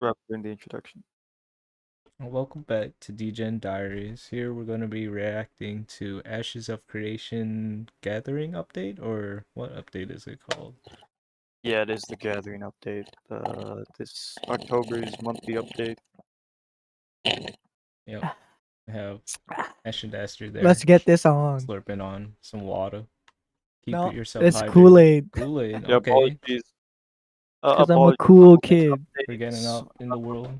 Rob doing the introduction. Welcome back to DGen Diaries. Here we're going to be reacting to Ashes of Creation Gathering update, or what update is it called? Yeah, it is the Gathering update. This October's monthly update. Yep, I have Ash and Aster there, Let's get this on. slurping on some water. Keep No, yourself it's hydrated. Kool-Aid. Kool-Aid, Yeah, okay. apologies. Because I'm a Apologies for cool the late kid. We're getting updates. out in the world.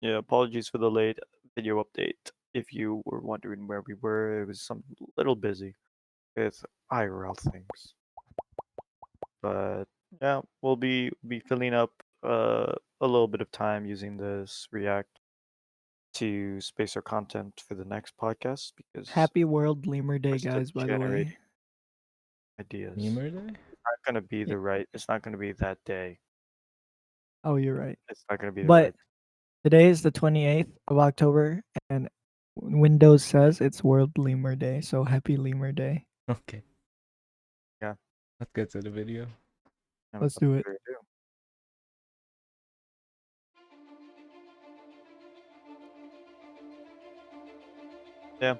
Yeah, apologies for the late video update. If you were wondering where we were, it was some little busy with IRL things. But yeah, we'll be filling up a little bit of time using this React to space our content for the next podcast because Happy World Lemur Day, we're still guys, by the generating way. ideas. Lemur Day? It's not gonna be Yeah. the right. It's not gonna be that day. Oh, you're right. It's not gonna be the But right. today is the 28th of October, and Windows says it's World Lemur Day, so happy Lemur Day. Okay. Yeah. Let's get to the video. And Let's without do it. further ado, yeah.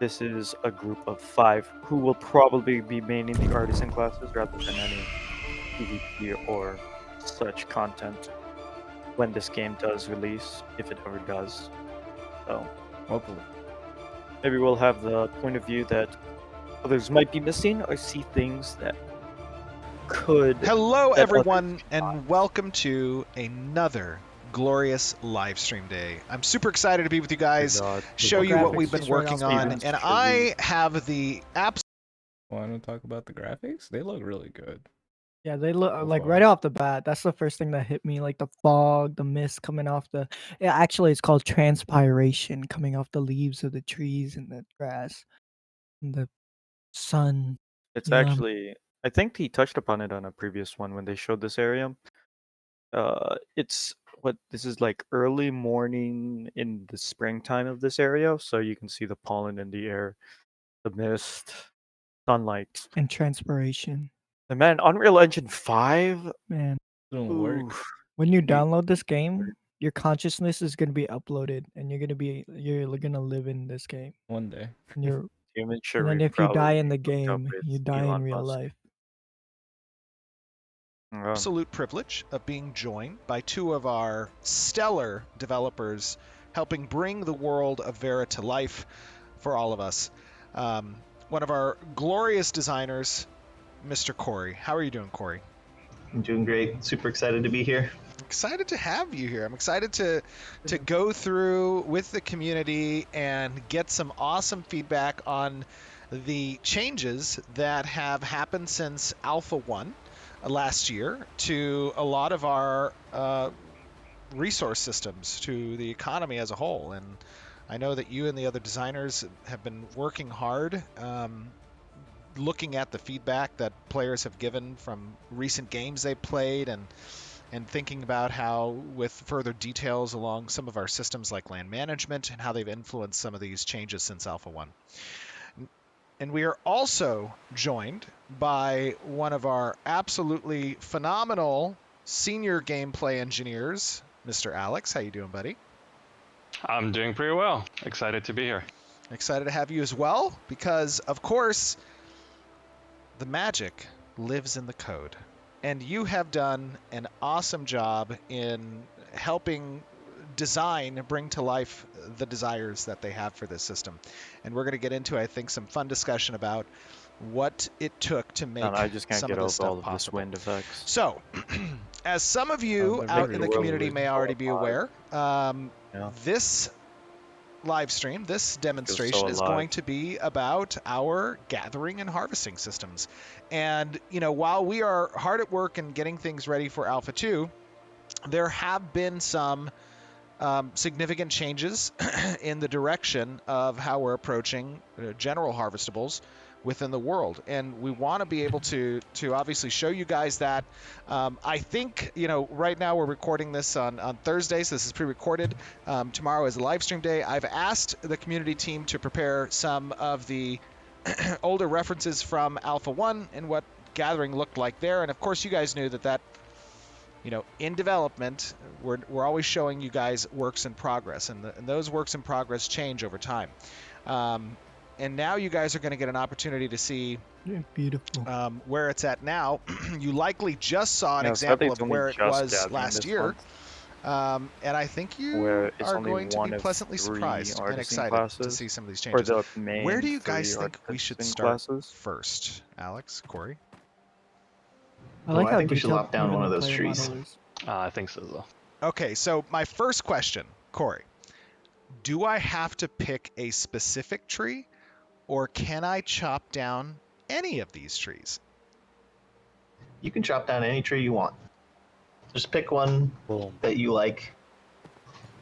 This is a group of 5 who will probably be maining the artisan classes rather than any PvP or such content when this game does release, if it ever does. So Hopefully. maybe we'll have the point of view that others might be missing or see things that could. Hello, that everyone, others and welcome to another glorious live stream day. I'm super excited to be with you guys, God, show you what graphics we've been just right working off the on, bat. and I have the absolute Want to talk about the graphics? They look really good. Yeah, they look So like far. right off the bat. That's the first thing that hit me, like the fog, the mist coming off the. Yeah, actually, it's called transpiration coming off the leaves of the trees and the grass, and the sun. It's Yeah. actually, I think he touched upon it on a previous one when they showed this area. It's what this is like early morning in the springtime of this area, so you can see the pollen in the air, the mist, sunlight. And transpiration. And man, Unreal Engine 5? Man, Doesn't work. Oof. when you We- download this game, your consciousness is gonna be uploaded, and you're gonna live in this game. One day. And you're Human and Sharif then if you die probably in the hooked up game, with you die in Elon real Musk. life. Oh, absolute privilege of being joined by two of our stellar developers helping bring the world of Vera to life for all of us. One of our glorious designers, Mr. Corey. How are you doing, Corey? I'm doing great. Super excited to be here. Excited to have you here. I'm excited to go through with the community and get some awesome feedback on the changes that have happened since Alpha 1 last year to a lot of our resource systems, to the economy as a whole. And I know that you and the other designers have been working hard looking at the feedback that players have given from recent games they've played and thinking about how, with further details along some of our systems like land management and how they've influenced some of these changes since Alpha 1. And we are also joined by one of our absolutely phenomenal senior gameplay engineers, Mr. Alex. How you doing, buddy? I'm doing pretty well. Excited to be here. Excited to have you as well, because, of course, the magic lives in the code. And you have done an awesome job in helping design bring to life the desires that they have for this system. And we're going to get into, I think, some fun discussion about what it took to make man, I just can't some get of this over all stuff of this possible. wind effects. So, as some of you they're out very in the well community written. may already be aware, Yeah. this live stream, this demonstration is alive. going to be about our gathering and harvesting systems. And, you know, while we are hard at work and getting things ready for Alpha 2, there have been some significant changes in the direction of how we're approaching general harvestables within the world, and we want to be able to obviously show you guys that. I think, you know, right now we're recording this on Thursday, so this is pre-recorded. Tomorrow is a live stream day. I've asked the community team to prepare some of the older references from Alpha 1 and what gathering looked like there, and of course you guys knew that in development, we're always showing you guys works in progress, and those works in progress change over time. And now you guys are going to get an opportunity to see Yeah, beautiful. where it's at now. You likely just saw an Yeah, sadly, example it's of only where it just was gathering last this year. month, And I think where you it's are only going to be one of pleasantly 3 surprised and artisan excited to classes, see some of these or changes. the Where main do you 3 guys think we should artisan start classes. first? Alex, Corey? I Oh, like I how think we should detailed lop down even one the of those player trees. model is. I think so. Though. Okay, so my first question, Corey, do I have to pick a specific tree, or can I chop down any of these trees? You can chop down any tree you want. Just pick one Boom. that you like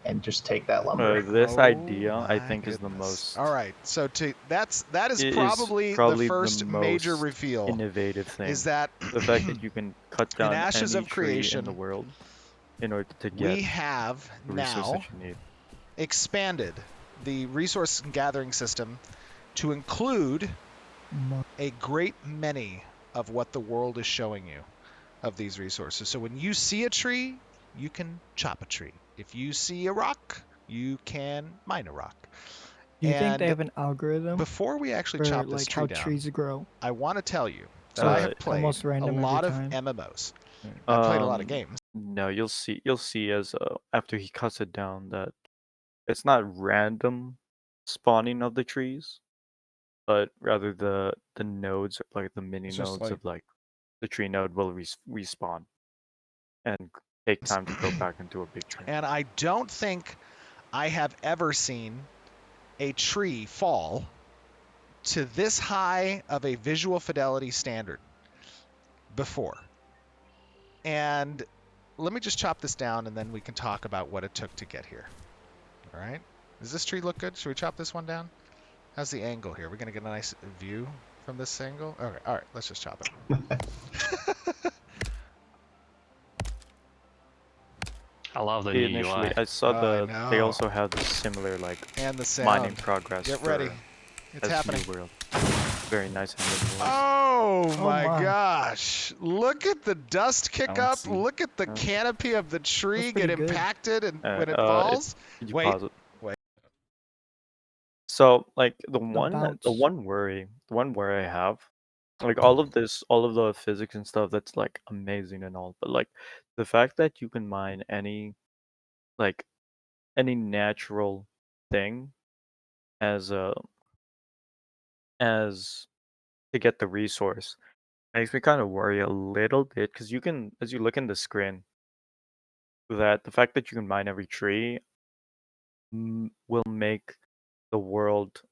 and just take that lumber. This Oh idea, I my think, is the goodness. most All right, so that is it is probably the probably first major most reveal. innovative thing. Is that The fact that you can cut in down Ashes any of tree in Creation, the world in order to we get have the resource now that you need. expanded the resource gathering system to include a great many of what the world is showing you of these resources. So when you see a tree, you can chop a tree. If you see a rock, you can mine a rock. Do you think they And have an algorithm before we actually for chop this like tree how down, trees grow? I want to tell you that So I it's have played almost a random every lot of time. MMOs. I've played a lot of games. No, you'll see as after he cuts it down that it's not random spawning of the trees, but rather the nodes, like the mini It's just nodes of like the tree node will respawn and take time to grow back into a big tree. And I don't think I have ever seen a tree fall to this high of a visual fidelity standard before. And let me just chop this down and then we can talk about what it took to get here. All right. Does this tree look good? Should we chop this one down? How's the angle here? We're going to get a nice view from this angle? Okay. All right. Let's just chop it. I love the new Initially, UI. I saw Oh, I they know. also have the similar like And the sound. mining progress. Get for ready. It's SVU happening. World. Very nice and minimalist. Oh my my. gosh. Look at the dust kick don't up. see. Look at the canopy of the tree get pretty good. impacted and Uh, when it uh, falls. Could you Wait, pause it? wait. So like the bounce. one worry I have, like all of the physics and stuff, that's like amazing and all, but like the fact that you can mine like any natural thing as a as to get the resource makes me kind of worry a little bit, because you can, as you look in the screen, that the fact that you can mine every tree will make the world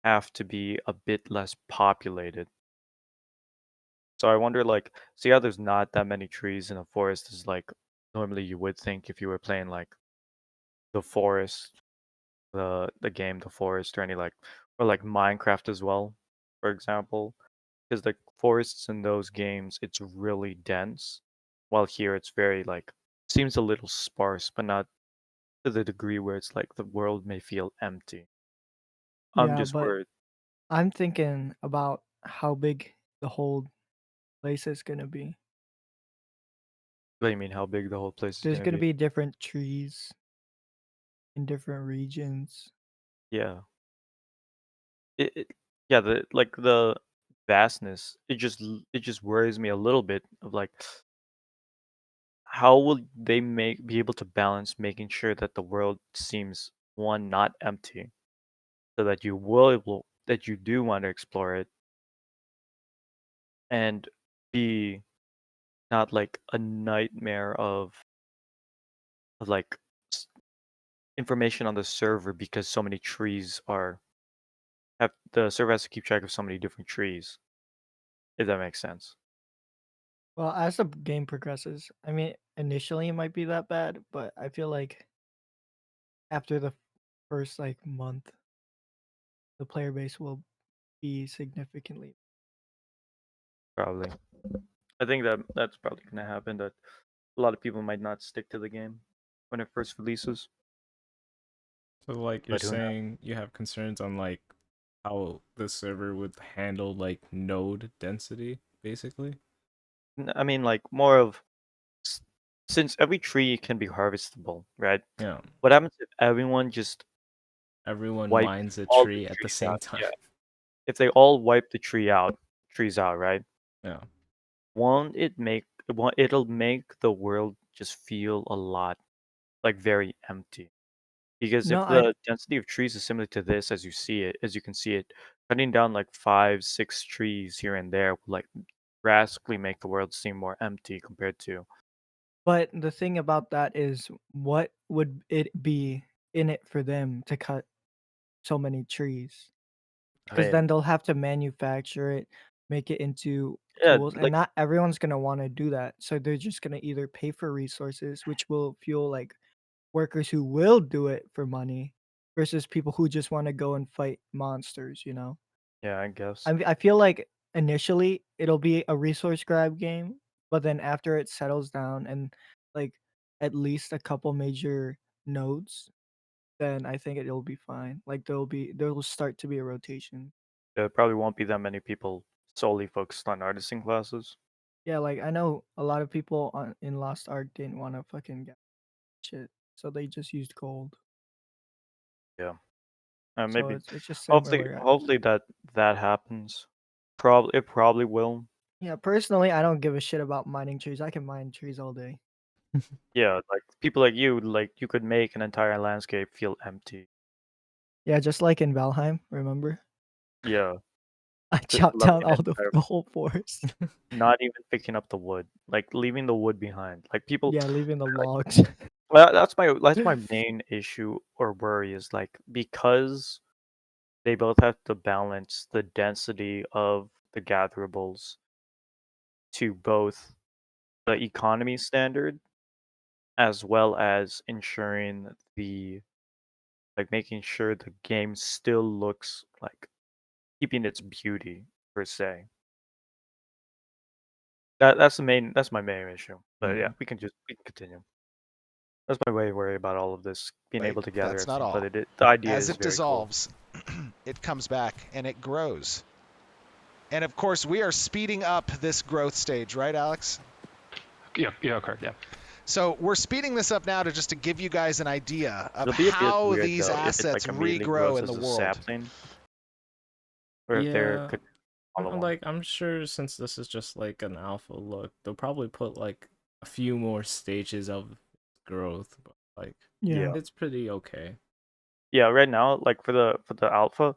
have to be a bit less populated. So I wonder, like, see how there's not that many trees in a forest as like normally you would think if you were playing like the forest, the game The Forest, or any like, or like Minecraft as well, for example, because the forests in those games, it's really dense, while here it's very like, seems a little sparse, but not to the degree where it's like the world may feel empty. I'm Yeah, just but worried. I'm thinking about how big the whole place is gonna be. What do you mean, how big the whole place is There's gonna gonna be? be different trees in different regions. Yeah. Yeah, the vastness, it just worries me a little bit of like, how will they be able to balance making sure that the world seems, one, not empty, so that that you do want to explore it, and B, not like a nightmare of like s- information on the server, because so many trees have the server has to keep track of so many different trees, if that makes sense. Well, as the game progresses, I mean, initially it might be that bad, but I feel like after the first like month, the player base will be significantly. Probably. I think that that's probably gonna happen. That a lot of people might not stick to the game when it first releases. So like you're But who knows? saying you have concerns on like how the server would handle like node density, basically? I mean, like more of s- since every tree can be harvestable, right? Yeah. What happens if everyone just Everyone wipe mines a all the tree at the trees same out? time. Yeah. If they all wipe the trees out, right? Yeah. It'll make the world just feel a lot like very empty. Because No, if the density of trees is similar to this as you can see it, cutting down like 5, 6 trees here and there will like drastically make the world seem more empty compared to but the thing about that is, what would it be in it for them to cut so many trees? I Because then mean, they'll have to manufacture it, make it into yeah, tools, and like not everyone's gonna want to do that. So they're just gonna either pay for resources, which will fuel like workers who will do it for money, versus people who just want to go and fight monsters. yeah, I guess. I feel like initially it'll be a resource grab game, but then after it settles down and like at least a couple major nodes, then I think it'll be fine. Like there will start to be a rotation. There probably won't be that many people solely focused on artisan classes. Yeah, like I know a lot of people in Lost Ark didn't want to fucking get shit, so they just used gold. Yeah. So Maybe it's just hopefully similar. hopefully that happens. It probably will. Yeah, personally, I don't give a shit about mining trees. I can mine trees all day. Yeah, like people like you could make an entire landscape feel empty. Yeah, just like in Valheim, remember? Yeah. I chopped Loving down all an the entire the whole forest. not even picking up the wood, like leaving the wood behind. Like people Yeah, leaving the like logs. well, that's my main issue or worry is like because they both have to balance the density of the gatherables to both the economy standard as well as ensuring making sure the game still looks like keeping its beauty per se. That's my main issue. But yeah, we can continue. That's my way worry about all of this being Wait, able to gather that's not everything. all. But the idea As is it very cool. dissolves, it comes back and it grows. And of course, we are speeding up this growth stage, right, Alex? Yeah, correct. Yeah. So we're speeding this up now to give you guys an idea of It'll be a bit how weird these though if it assets like immediately regrow grows in the as a world. sapling, or if there Yeah. could follow one. I'm sure since this is just like an alpha look, they'll probably put like a few more stages of growth, but like Yeah. it's pretty okay. Yeah, right now, like for the alpha,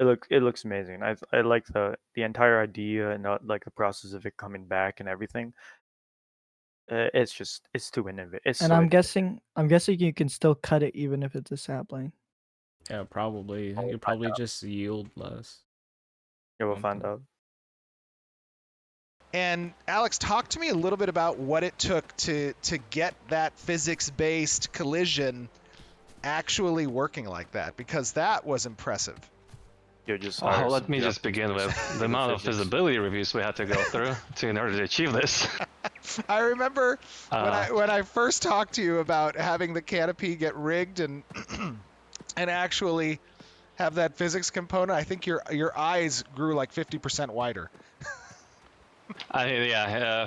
it looks amazing. I like the entire idea and like the process of it coming back and everything. It's too innovative. It's And so I'm innovative. guessing you can still cut it even if it's a sapling. Yeah, probably. We'll You find probably out. just yield less. Yeah, we'll find something. out. And Alex, talk to me a little bit about what it took to get that physics-based collision actually working like that, because that was impressive. You're just Well, let me just begin with the amount of physics. feasibility reviews we had to go through in order to achieve this. I remember Uh, when I first talked to you about having the canopy get rigged and and actually have that physics component. I think your eyes grew like 50% wider.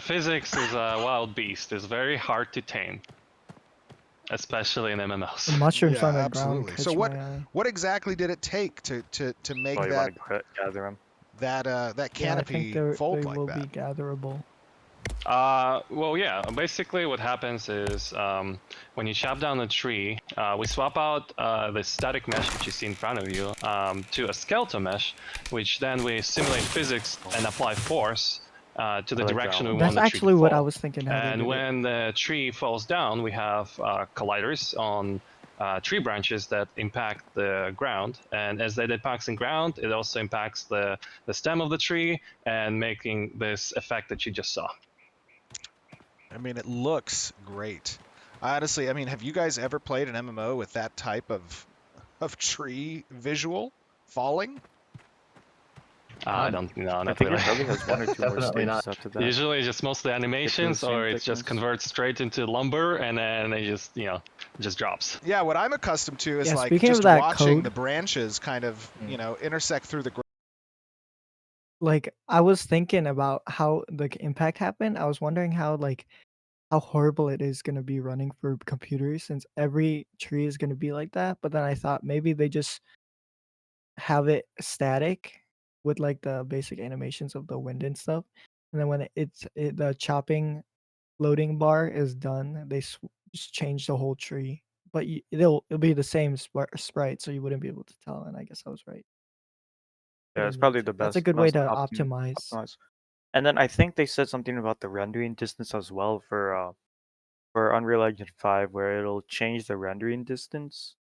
Physics is a wild beast. It's very hard to tame, especially in The MMOs. mushrooms Yeah, on the absolutely. ground catch So my eye. what exactly did it take to make Oh, you that want to gather them? that Yeah, I think canopy they fold like will that? be gatherable. Well, yeah. Basically, what happens is when you chop down a tree, we swap out the static mesh, which you see in front of you, to a skeletal mesh, which then we simulate physics and apply force to the I like that direction we one. want That's the tree actually to what I fall. was thinking. How they And did it. when the tree falls down, we have colliders on tree branches that impact the ground. And as that impacts the ground, it also impacts the stem of the tree and making this effect that you just saw. I mean, it looks great. Honestly, I mean, have you guys ever played an MMO with that type of tree visual falling? I don't know, I not think really. it probably has one or two more Definitely stages not. after that. Usually just mostly animations, same or it just thickness. converts straight into lumber, and then it just, just drops. Yeah, what I'm accustomed to is Yeah, like speaking of just that watching code- the branches kind of, intersect through the ground. Like I was thinking about how the impact happened. I was wondering how like how horrible it is gonna be running for computers since every tree is gonna be like that. But then I thought maybe they just have it static with like the basic animations of the wind and stuff, and then when the chopping loading bar is done, they just change the whole tree. But it'll be the same sprite, so you wouldn't be able to tell. And I guess I was right. It Yeah, is it's really probably the that's a best, good way most to optimize. optimized. And then I think they said something about the rendering distance as well for Unreal Engine 5, where it'll change the rendering distance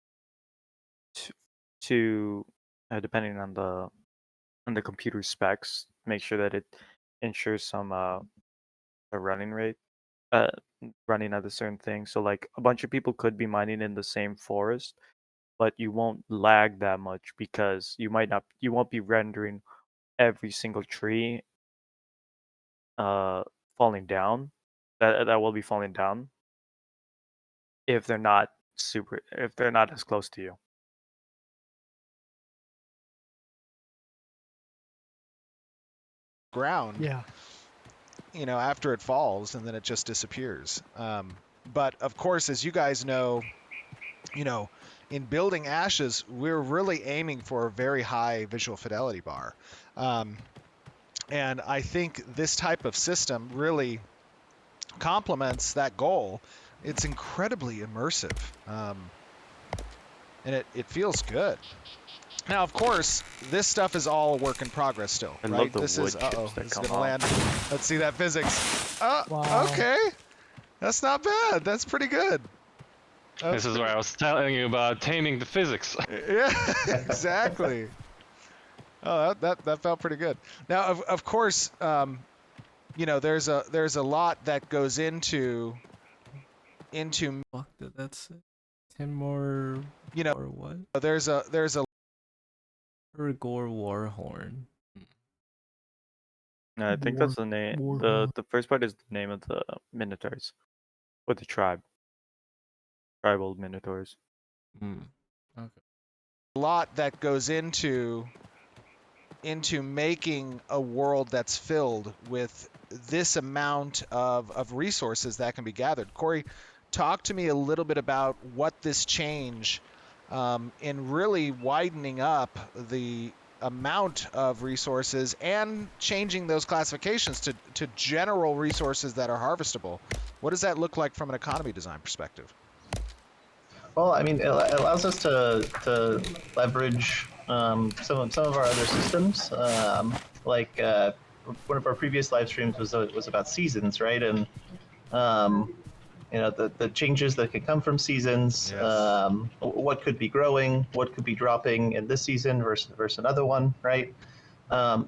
to, depending on the computer specs, make sure that it ensures some a running rate, uh, running at a certain thing. So like a bunch of people could be mining in the same forest, but you won't lag that much because you won't be rendering every single tree uh falling down that will be falling down if they're not if they're not as close to you. Ground, Yeah. after it falls, and then it just disappears. But of course, as you guys know, in building Ashes, we're really aiming for a very high visual fidelity bar. And I think this type of system really complements that goal. It's incredibly immersive, and it feels good. Now, of course, this stuff is all a work in progress still, I right? love the This wood is, chips that this is come gonna out. land. Let's see that physics. Wow. Okay. That's not bad. That's pretty good. This is where I was telling you about taming the physics. Yeah, exactly. Oh, that felt pretty good. Now, of course, there's a lot that goes into Fuck, that's 10 more. Or what? there's a Urgor Warhorn. No, I think War- that's the name. Warhorn. The first part is the name of the minotaurs, or the tribal minotaurs. Okay. lot that goes into making a world that's filled with this amount of resources that can be gathered. Corey, talk to me a little bit about what this change in really widening up the amount of resources and changing those classifications to general resources that are harvestable. What does that look like from an economy design perspective? Well, I mean, it allows us to leverage some of our other systems. Like one of our previous live streams was about seasons, right? And the changes that could come from seasons. Yes. What could be growing, what could be dropping in this season versus another one, right?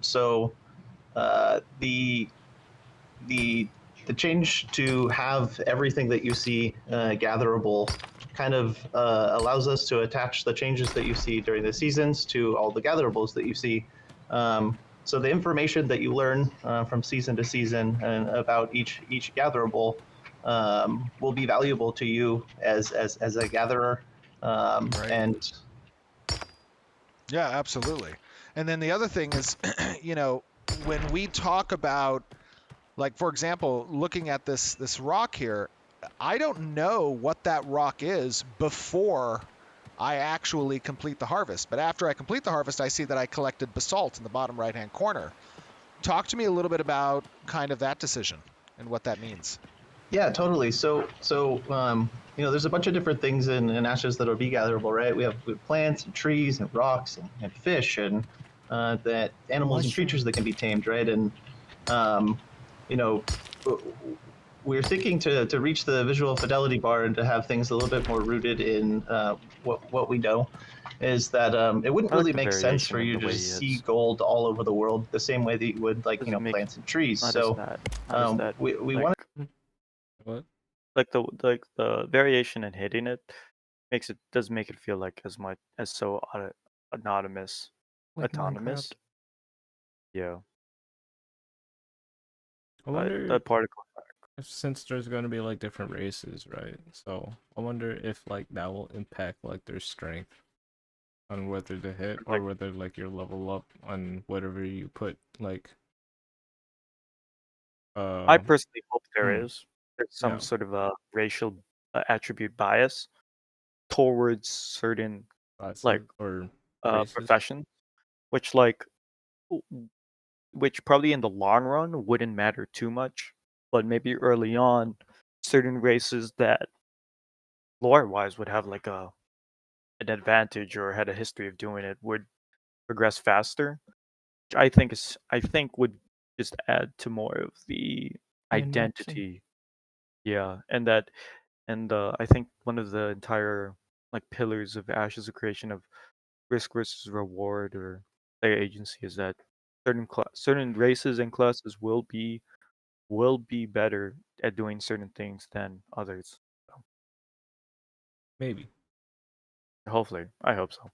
So the change to have everything that you see gatherable kind of allows us to attach the changes that you see during the seasons to all the gatherables that you see. So the information that you learn from season to season and about each gatherable will be valuable to you as a gatherer. Right. And Yeah, absolutely. And then the other thing is, when we talk about, like, for example, looking at this rock here, I don't know what that rock is before I actually complete the harvest. But after I complete the harvest, I see that I collected basalt in the bottom right-hand corner. Talk to me a little bit about kind of that decision and what that means. yeah, totally. So there's a bunch of different things in Ashes that will be gatherable, right? We have plants and trees and rocks and fish and that animals and creatures that can be tamed, right? And we're thinking to reach the visual fidelity bar and to have things a little bit more rooted in what we know is that it wouldn't I like really the make sense variation for in you the to way just see it's- gold all over the world the same way that you would like Doesn't make- plants and trees. How So does that we like, want What? like the variation in hitting it does make it feel like as much as so anonymous, Like autonomous. Minecraft. Yeah, I but wonder the particle since there's going to be like different races, right? So I wonder if like that will impact like their strength on whether to hit or Like- whether like your level up on whatever you put like. I personally hope there Hmm. is, there's some Yeah. sort of a racial attribute bias towards certain like Classes or races. professions, which like w- which probably in the long run wouldn't matter too much, but maybe early on, certain races that lore-wise would have like an advantage or had a history of doing it would progress faster. Which I think would just add to more of the The indexing. identity. Yeah, and I think one of the entire like pillars of Ashes of Creation of risk versus reward or player agency is that certain races and classes will be better at doing certain things than others. So, Maybe. hopefully, I hope so.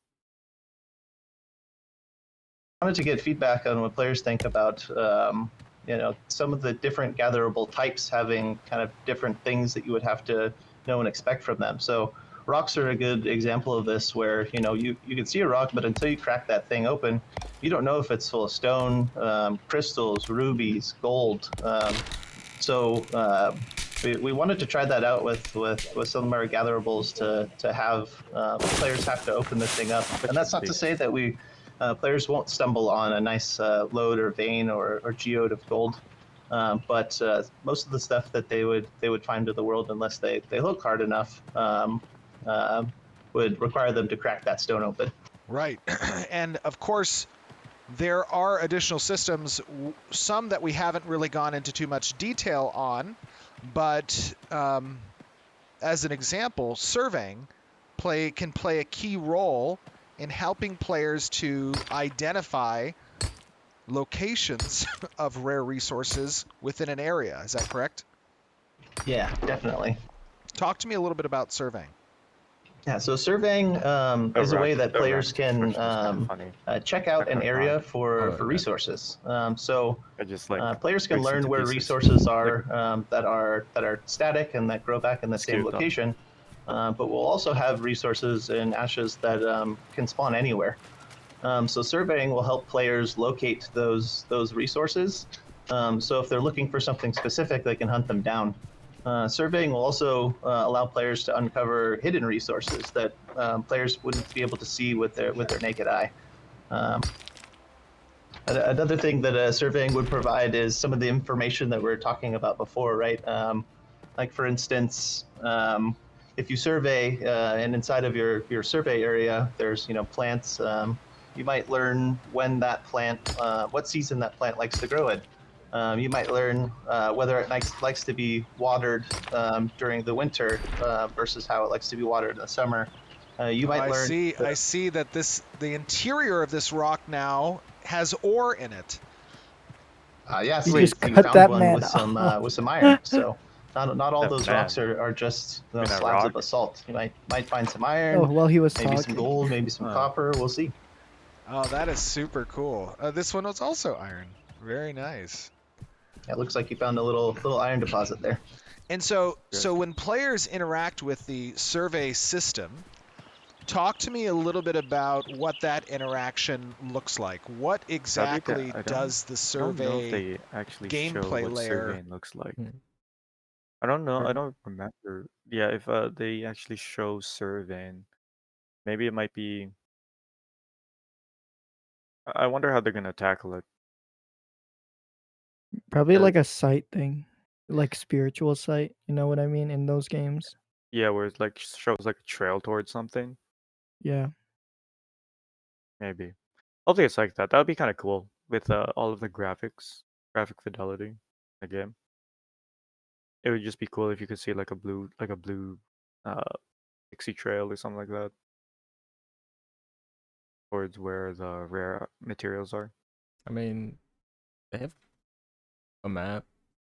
I wanted to get feedback on what players think about some of the different gatherable types having kind of different things that you would have to know and expect from them. So rocks are a good example of this, where you can see a rock, but until you crack that thing open, you don't know if it's full of stone, crystals, rubies, gold. We wanted to try that out with some of our gatherables to have players have to open this thing up, and that's not to say that we players won't stumble on a nice lode or vein or geode of gold, but most of the stuff that they would find in the world, unless they look hard enough, would require them to crack that stone open. Right. And of course, there are additional systems, some that we haven't really gone into too much detail on, but as an example, surveying can play a key role in helping players to identify locations of rare resources within an area. Is that correct? Yeah, definitely. Talk to me a little bit about surveying. Yeah, so surveying is a way that players can check out an area for resources. So I just like players can breaks learn into where pieces. resources are that are static and that grow back in the same Skewed up. location. But we'll also have resources in Ashes that can spawn anywhere. So surveying will help players locate those resources. So if they're looking for something specific, they can hunt them down. Surveying will also allow players to uncover hidden resources that players wouldn't be able to see with their naked eye. Another thing that surveying would provide is some of the information that we were talking about before, right? Like for instance, if you survey and inside of your survey area, there's plants. You might learn when that plant, what season that plant likes to grow in. You might learn whether it likes to be watered during the winter versus how it likes to be watered in the summer. You might learn. I see that the interior of this rock now has ore in it. Yes, You we just found cut that one man with some off. with some iron. So not all That those man. rocks are just mean that slabs of rock? basalt. You might find some iron, Oh, while he was maybe some talking. gold, maybe some copper. We'll see. Oh, that is super cool. This one was also iron. Very nice. It looks like you found a little iron deposit there. And so Good. when players interact with the survey system, talk to me a little bit about what that interaction looks like. What exactly I don't- does the I don't know if survey? they actually show gameplay what layer. surveying looks like. Hmm. I don't know. I Or- don't remember. Yeah, if they actually show surveying, maybe it might be. I wonder how they're gonna tackle it. Probably Yeah. like a sight thing, like spiritual sight. You know what I mean? In those games. Yeah, where it like shows like a trail towards something. Yeah. Maybe. Hopefully it's like that. That would be kind of cool with all of the graphic fidelity in the game. It would just be cool if you could see like a blue uh pixie trail or something like that towards where the rare materials are. I mean, they have a map,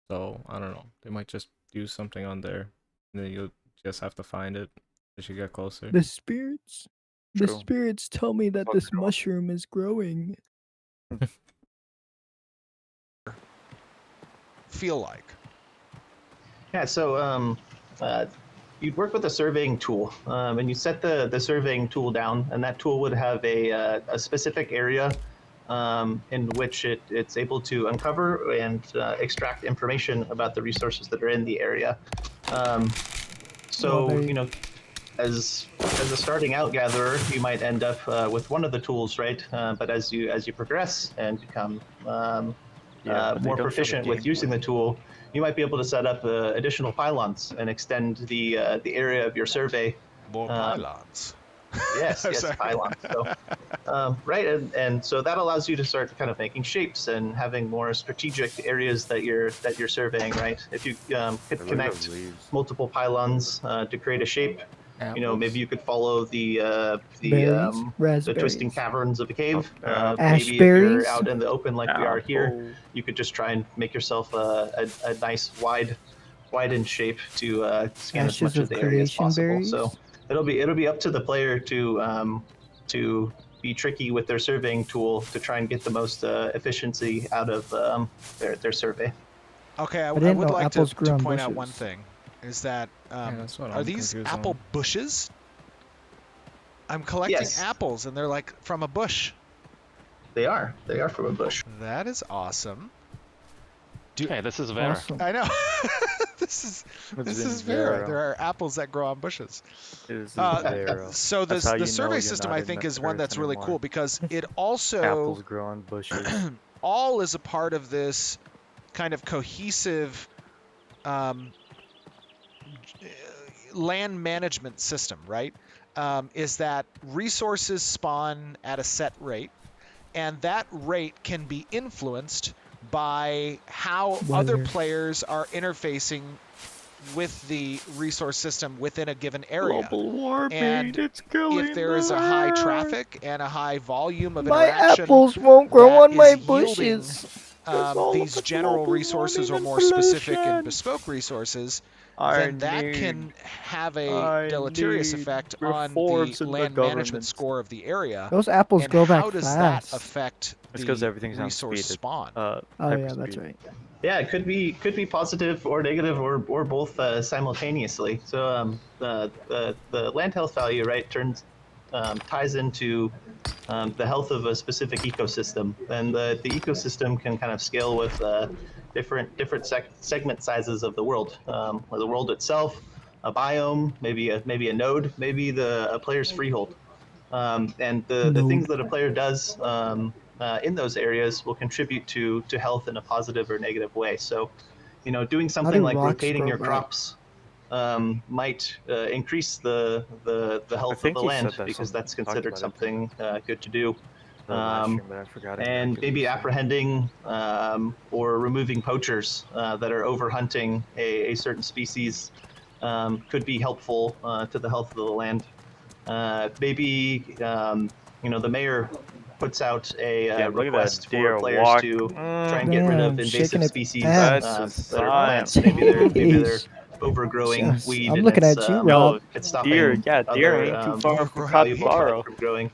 so I don't know. They might just do something on there, and then you'll just have to find it as you get closer. The spirits. The True. spirits tell me that Oh, this God. mushroom is growing. Feel like? Yeah, so you'd work with a surveying tool, and you set the surveying tool down, and that tool would have a specific area in which it's able to uncover and extract information about the resources that are in the area. So, there you know, as a starting out gatherer, you might end up with one of the tools, right? But as you progress and become Yeah, but they more don't show the proficient with using the tool, you might be able to set up additional pylons and extend the area of your survey. More pylons. Yes, I'm yes, sorry. pylons. So, right, and so that allows you to start kind of making shapes and having more strategic areas that you're surveying, right? If you could I really love connect leaves. multiple pylons to create a shape, you know, maybe you could follow the berries, twisting raspberries, caverns of a cave. Oh, Maybe if you're ashberries. out in the open like we are here, Apple. you could just try and make yourself a nice widened shape to scan as Ashes much of of the area as creation possible. berries. So it'll be up to the player to be tricky with their surveying tool to try and get the most efficiency out of their survey. Okay, I didn't would know like apples to grew on point out one bushes. thing, is that that's what are I'm these confused apple on. bushes? I'm collecting Yes. apples, and they're like from a bush. They are from a bush. That is awesome. Hey, this is Vera. Awesome. I know. this is Vera. There are apples that grow on bushes. Is Uh, Vera. So That's how you the know survey you're system, not I in think, the is one earth that's really anymore. cool because it also Apples grow on bushes. all is a part of this kind of cohesive land management system, right? Is that resources spawn at a set rate, and that rate can be influenced by how other Weather. players are interfacing with the resource system within a given area. Global warming, And it's killing If there is a high the traffic and a high volume of My interaction apples won't grow that on my is yielding bushes. all of these the general global resources or warming more and specific and pollution. bespoke resources, I then that need- can have a I deleterious need effect on reforms the in the land management government. score of the area. Those apples And grow back how does fast. that affect It's because the everything's on resource speed. spawn? Oh yeah, that's hyperspeed. right. Yeah, it could be positive or negative or both simultaneously. So the land health value, right, ties into the health of a specific ecosystem, and the ecosystem can kind of scale with different segment sizes of the world itself, a biome, maybe a node, maybe a player's freehold. And the things that a player does in those areas will contribute to health in a positive or negative way. So, you know, doing something like rocks rotating grow your back? crops might increase the health of think the you land said that because that's talked considered about it. something good to do. The last stream, but I forgot And exactly maybe what you said. apprehending or removing poachers that are overhunting a certain species could be helpful to the health of the land. Maybe you know, the mayor puts out a Damn, look at that request deer for players walk. to try and get rid of Damn, shaking invasive it species fast. That's a that are sign. plants. Maybe they're Jeez. overgrowing Yes, weed. I'm and looking it's, at you, Yo, Rob. it's stopping deer, yeah, deer other ain't too far from valuable capybara. plants from growing.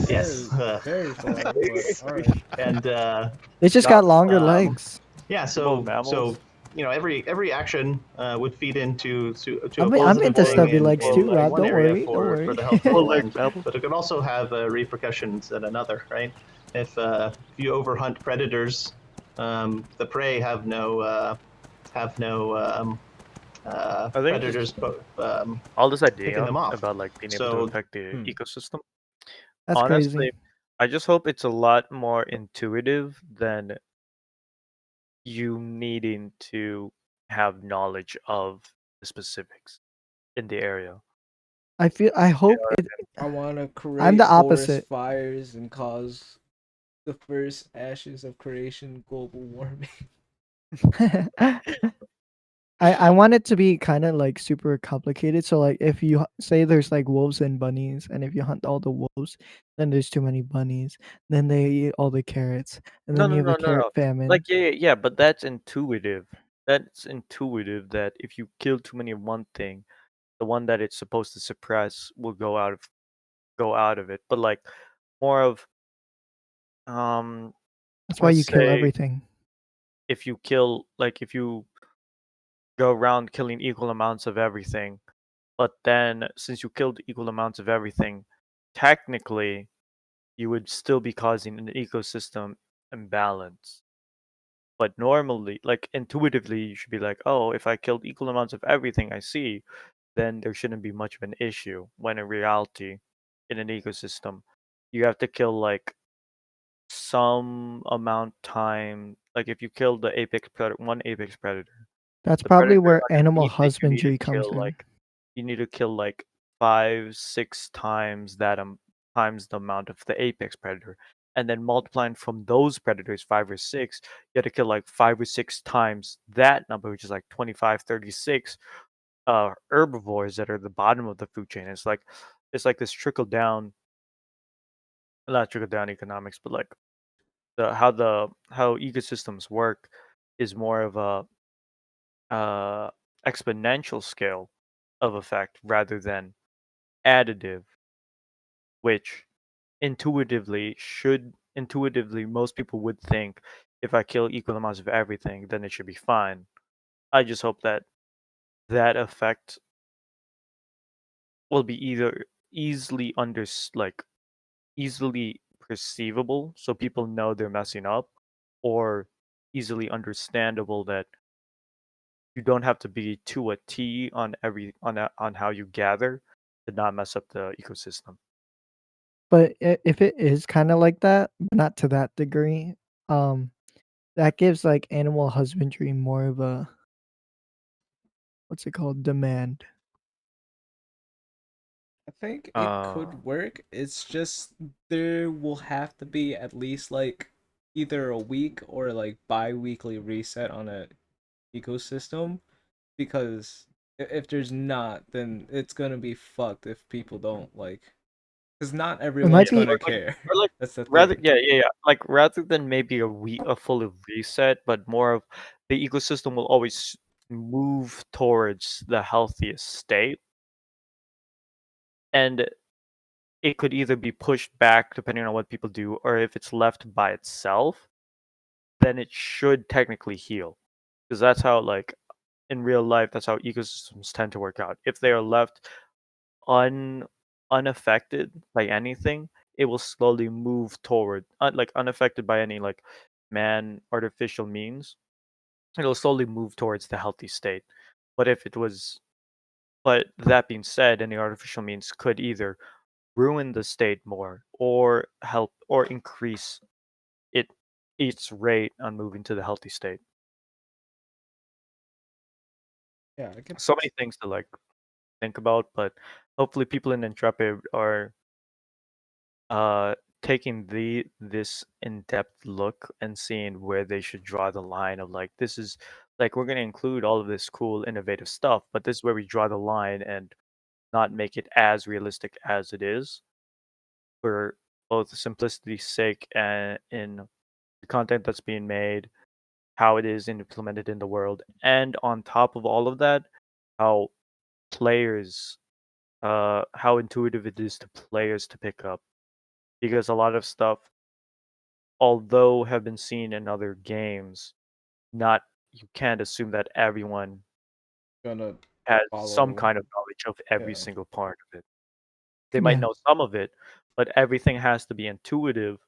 Yes. Very far. But, all right. And They just Not- got longer um, legs. yeah, Well, so mammals. you know, every action would feed into a I'm positive into thing stubby in, legs in too, one Rob. Don't area worry. Don't for the worry. health of the Full-leg land, mammal. but it could also have repercussions at another, right? If you overhunt predators, the prey have no think predators All this picking idea them off. about like being able So- to affect the Hmm. ecosystem. That's Honestly, crazy. I just hope it's a lot more intuitive than you needing to have knowledge of the specifics in the area. I hope it. I want to create I'm the forest opposite. fires and cause the first ashes of creation global warming. I want it to be kind of like super complicated. So like if you say there's like wolves and bunnies, and if you hunt all the wolves, then there's too many bunnies. Then they eat all the carrots, and then you have a carrot famine. Like yeah, but that's intuitive. That's intuitive that if you kill too many of one thing, the one that it's supposed to suppress will go out of it. But like more of That's why let's you kill say everything. if you go around killing equal amounts of everything, but then since you killed equal amounts of everything, technically you would still be causing an ecosystem imbalance. But normally, like intuitively, you should be like, oh, if I killed equal amounts of everything I see, then there shouldn't be much of an issue. When in reality, in an ecosystem, you have to kill like some amount time. Like if you kill the apex predator, one apex predator, That's the probably predator's where not gonna animal eat it. You need to husbandry comes kill in. like you need to kill like 5, 6 times that times the amount of the apex predator, and then multiplying from those predators 5 or 6, you have to kill like 5 or 6 times that number, which is like 25, 36 herbivores that are the bottom of the food chain. It's like this trickle down, not trickle down economics, but like how ecosystems work is more of a exponential scale of effect rather than additive, which intuitively most people would think if I kill equal amounts of everything, then it should be fine. I just hope that that effect will be either easily like easily perceivable so people know they're messing up, or easily understandable that you don't have to be to a T on on how you gather to not mess up the ecosystem. But if it is kind of like that, but not to that degree, um, that gives like animal husbandry more of a what's it called demand. I think it Uh, could work. It's just there will have to be at least like either a week or like bi-weekly reset on a ecosystem, because if there's not, then it's gonna be fucked if people don't like, because not It might everyone's yeah, be gonna care. or like That's the rather, thing. yeah, yeah, yeah. Like rather than maybe a full reset, but more of the ecosystem will always move towards the healthiest state, and it could either be pushed back depending on what people do, or if it's left by itself, then it should technically heal. Because that's how, like, in real life, that's how ecosystems tend to work out. If they are left un unaffected by anything, it will slowly move toward like unaffected by any like man artificial means. It'll slowly move towards the healthy state. But if it was, but that being said, any artificial means could either ruin the state more or help or increase it its rate on moving to the healthy state. Yeah, I get So many things to like think about, but hopefully people in Intrepid are uh taking this in-depth look and seeing where they should draw the line of like this is like we're going to include all of this cool innovative stuff, but this is where we draw the line and not make it as realistic as it is for both simplicity's sake and in the content that's being made, how it is implemented in the world, and on top of all of that, how players how intuitive it is to players to pick up, because a lot of stuff, although have been seen in other games, not you can't assume that everyone gonna has some follow. kind of knowledge of every Yeah. single part of it. They might Yeah. know some of it, but everything has to be intuitive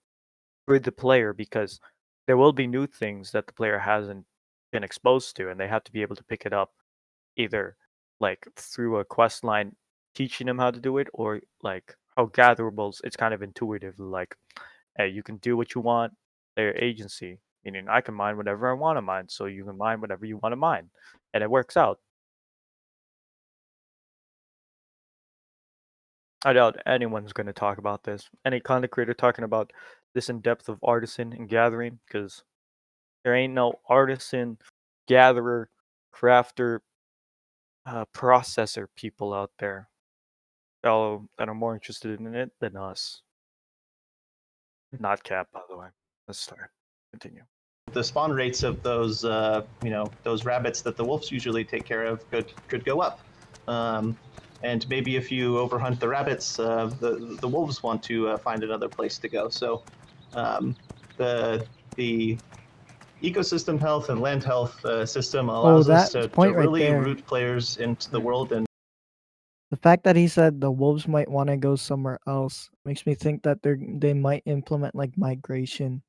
for the player, because there will be new things that the player hasn't been exposed to, and they have to be able to pick it up either like through a quest line teaching them how to do it, or like how gatherables it's kind of intuitive, like hey, you can do what you want, player agency, meaning I can mine whatever I want to mine, so you can mine whatever you want to mine, and it works out. I doubt anyone's going to talk about this, any content creator talking about this in depth of artisan and gathering, because there ain't no artisan, gatherer, crafter, processor people out there that are more interested in it than us. Not cap, by the way. Let's start. Continue. The spawn rates of those, those rabbits that the wolves usually take care of could go up. And maybe if you overhunt the rabbits, the wolves want to find another place to go. So the ecosystem health and land health system allows us that to point right really there. root players into the world and The fact that he said the wolves might want to go somewhere else makes me think that they might implement like migration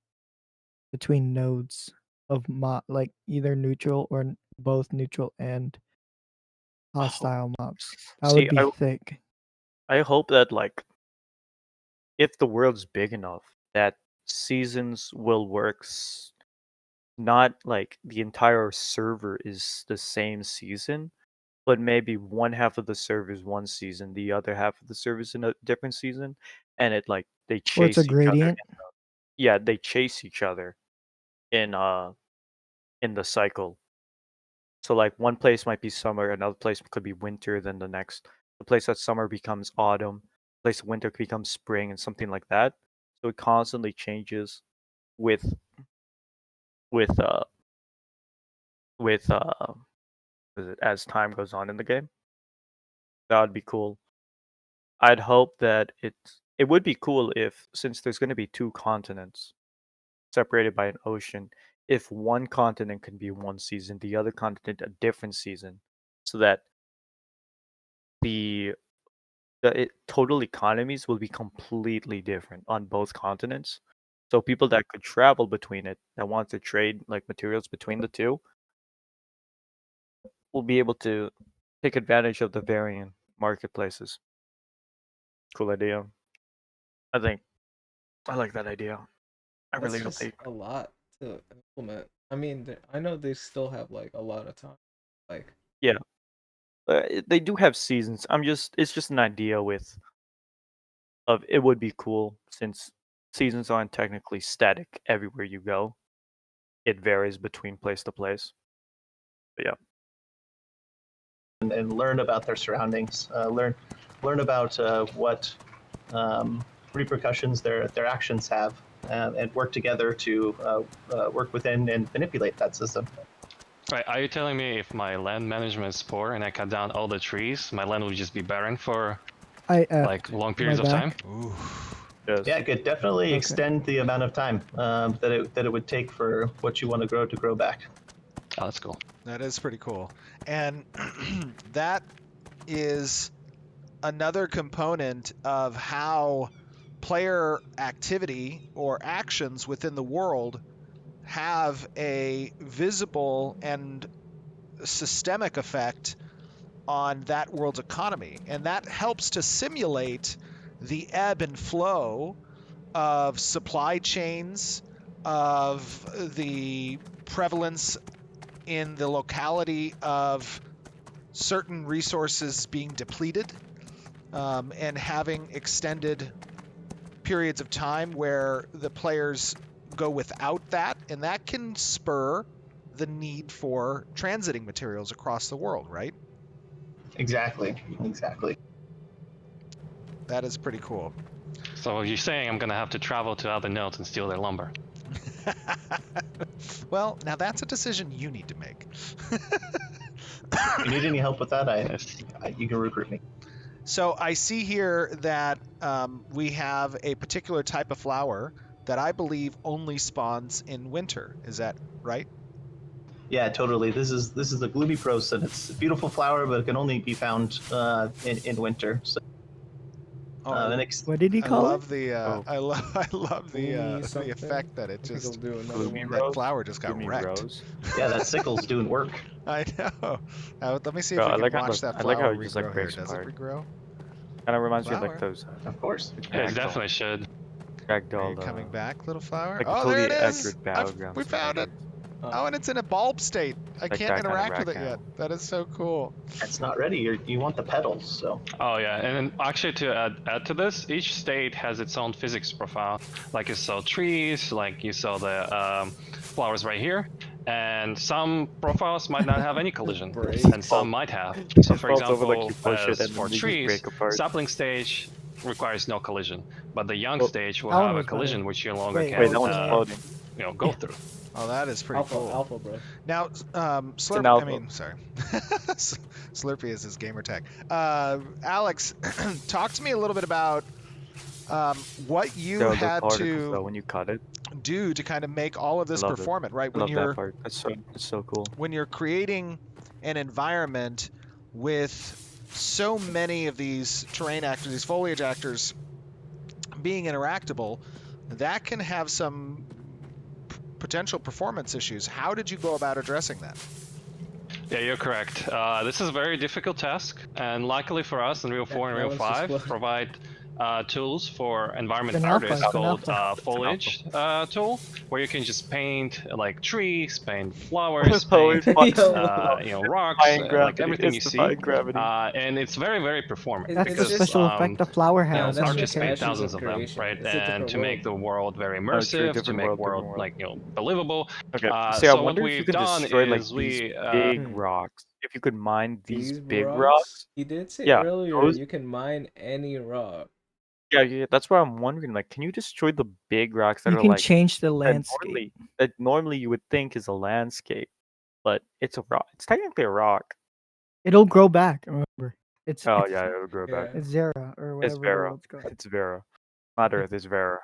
between nodes of like either neutral or both neutral and hostile mobs. That See, would be thick. I hope that like if the world's big enough that seasons will work not like the entire server is the same season, but maybe one half of the server is one season, the other half of the server is in a different season, and it like they Or it's a chase each other. gradient. Yeah, they chase each other in the cycle. So like one place might be summer, another place could be winter, then the next. The place that's summer becomes autumn, the place winter becomes spring, and something like that. So it constantly changes with with uh with as time goes on in the game. That would be cool. I'd hope that it would be cool if, since there's going to be two continents separated by an ocean, if one continent can be one season, the other continent a different season, so that the total economies will be completely different on both continents. So people that could travel between it, that want to trade like materials between the two, will be able to take advantage of the varying marketplaces. Cool idea. I think I like that idea. I That's really hope just they. a lot to implement. I mean, I know they still have like a lot of time. Like, They do have seasons. It's just an idea of it would be cool since seasons aren't technically static everywhere you go. It varies between place to place. But yeah. And learn about their surroundings. Learn about what repercussions their actions have, and work together to work within and manipulate that system. Right, are you telling me if my land management is poor and I cut down all the trees, my land will just be barren for like long periods of time? Ooh. Yes. Yeah, it could definitely Okay. extend the amount of time that it would take for what you want to grow back. Oh, that's cool. That is pretty cool. And that is another component of how player activity or actions within the world have a visible and systemic effect on that world's economy. And that helps to simulate the ebb and flow of supply chains, of the prevalence in the locality of certain resources being depleted, and having extended periods of time where the players go without that, and that can spur the need for transiting materials across the world, right? Exactly. That is pretty cool. So you're saying I'm gonna have to travel to other nodes and steal their lumber? Well, now that's a decision you need to make. If you need any help with that, you can recruit me. So I see here that we have a particular type of flower that I believe only spawns in winter. Is that right? Yeah, totally. This is the gloomy pros, and it's a beautiful flower, but it can only be found in winter. So, What did he I call it? love the Oh. I love the Gloomy something? effect that it I think I'll just do another Gloomy one. that Rose? flower just got Gloomy wrecked. Rose. yeah, that sickle's doing work. I know. Let me see if Bro, we I can like how watch the- that I like flower how it just, like, regrow here. breaks Does apart. it regrow? Kind of reminds me of Flower. like those Of course. Yeah, it ragdoll- definitely should. Are ragdoll. you coming back, little flower? Like Oh, totally there it is. accurate battlegrounds. We found it. Uh, Oh, and it's in a bulb state. I Like can't that kind of interact with it ragdoll. yet. That is so cool. It's not ready. You want the petals, so. Oh yeah, and then actually to add to this, each state has its own physics profile. Like you saw trees, like you saw the flowers right here, and some profiles might not have any collision, Break. and some might have. So It for falls over, example, like, you push it, as and for then they just trees, break apart. sapling stage requires no collision, but the young Well, stage will that one have a was better. collision which you no longer Wait, can Wait, that one's floating. go through. Oh, that is pretty cool. alpha, bro. Now, Slurpee. I alpha. mean, sorry, Slurpee is his gamer tag. Alex, talk to me a little bit about what you Yo, the had particles, though, to when you cut it. do to kind of make all of this love it. performant, right? I love that part. It's so cool. When you're creating an environment with so many of these terrain actors, these foliage actors, being interactable, that can have some potential performance issues. How did you go about addressing that? Yeah, you're correct. This is a very difficult task, and luckily for us, Unreal 4 and that Unreal one's just 5 floating. provide tools for environment It's an alpha, artists it's an called alpha. foliage tool, where you can just paint like trees, paint flowers, So it paint fucks rocks, defying like gravity. everything It's you see. defying gravity. And it's very, very performant It's That's because the just- special effect the flower you know, has. that's on the artists just made ashes character. thousands of of them, creation. right? It's a And different to make the world very true, immersive, to different make world, world different world. like believable. Okay, see, So I what wonder if you we've could done destroy like is these we big rocks. If you could mine these These big rocks? rocks. He did say Yeah, earlier those- you can mine any rock. Yeah, that's why I'm wondering. Like, can you destroy the big rocks that You are can like change the that landscape. normally you would think is a landscape, but it's a rock. It's technically a rock. It'll grow back. Remember, it's Oh it's, yeah, it'll grow back. Yeah. it's Zera or It's whatever the Vera. world's called. It's Vera. Not Earth. It's Vera.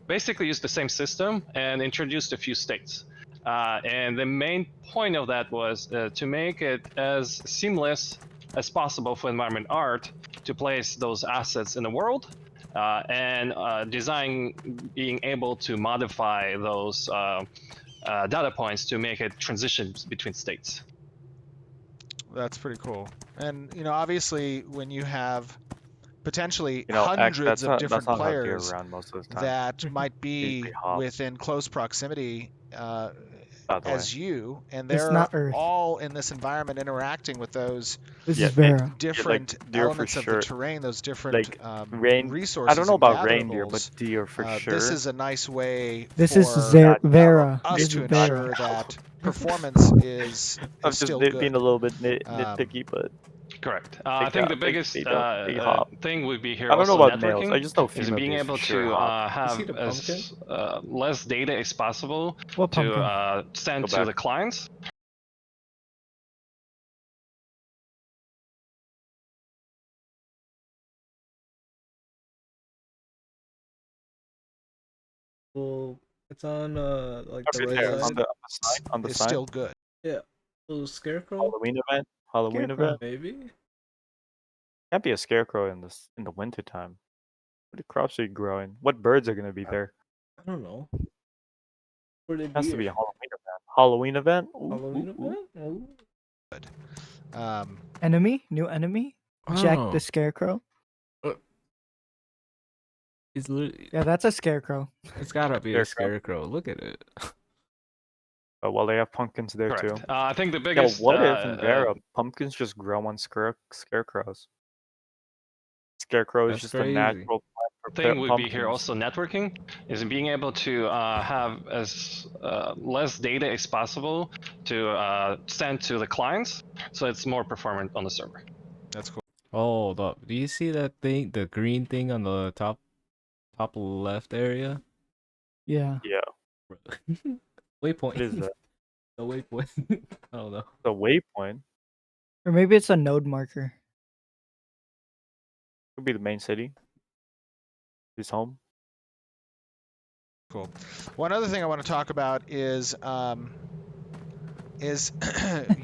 Basically used the same system and introduced a few states. And the main point of that was to make it as seamless as possible for environment art to place those assets in the world, and design being able to modify those data points to make it transition between states. That's pretty cool. And obviously, when you have potentially X, hundreds of different that's not how deer players around most of the time. that might be pretty hot. within close proximity By the way. as you, and It's they're not Earth. all in this environment interacting with those This Yeah, is Vera. different deer for elements of sure. the terrain, those different Rain. resources. I don't know and about reindeer, but gatherables. deer for sure. This is a nice way This for is Vera. us This to is Vera. ensure that performance is I'm just still being good. a little bit Um, nitpicky, but Correct. I think the biggest big hop. thing would be here I don't know also about networking. males. I just know Is female being deer able for sure to hop. have see the as less data as possible What pumpkin? to send Go to back. the clients. Well, it's on like the Okay, right there, side. on the It's sign. still good. Little scarecrow. Halloween event. Halloween Scarecrow. event. Maybe. Can't be a scarecrow in the winter time. What crops are you growing? What birds are gonna be there? I don't know. Where they Has be to be a at? Halloween event. Ooh, Halloween ooh, ooh. event? Oh. Enemy? New enemy? Jack Oh. the Scarecrow? It's literally, Yeah, that's a scarecrow. it's gotta be a Scarecrow. scarecrow. Look at it. Oh, well, they have pumpkins there too. Correct. I think the Yeah, biggest what if in Vera pumpkins just grow on scarecrows? Scarecrow is That's just crazy. a natural plant for thing would be here pumpkins. also networking, is being able to have as less data as possible to send to the clients, so it's more performant on the server. That's cool. Hold up. Do you see that thing, the green thing on the top left area? Yeah. Yeah, Waypoint. what is that? The waypoint. I don't know. The waypoint Or maybe it's a node marker. could be the main city. His home. Cool. One other thing I want to talk about is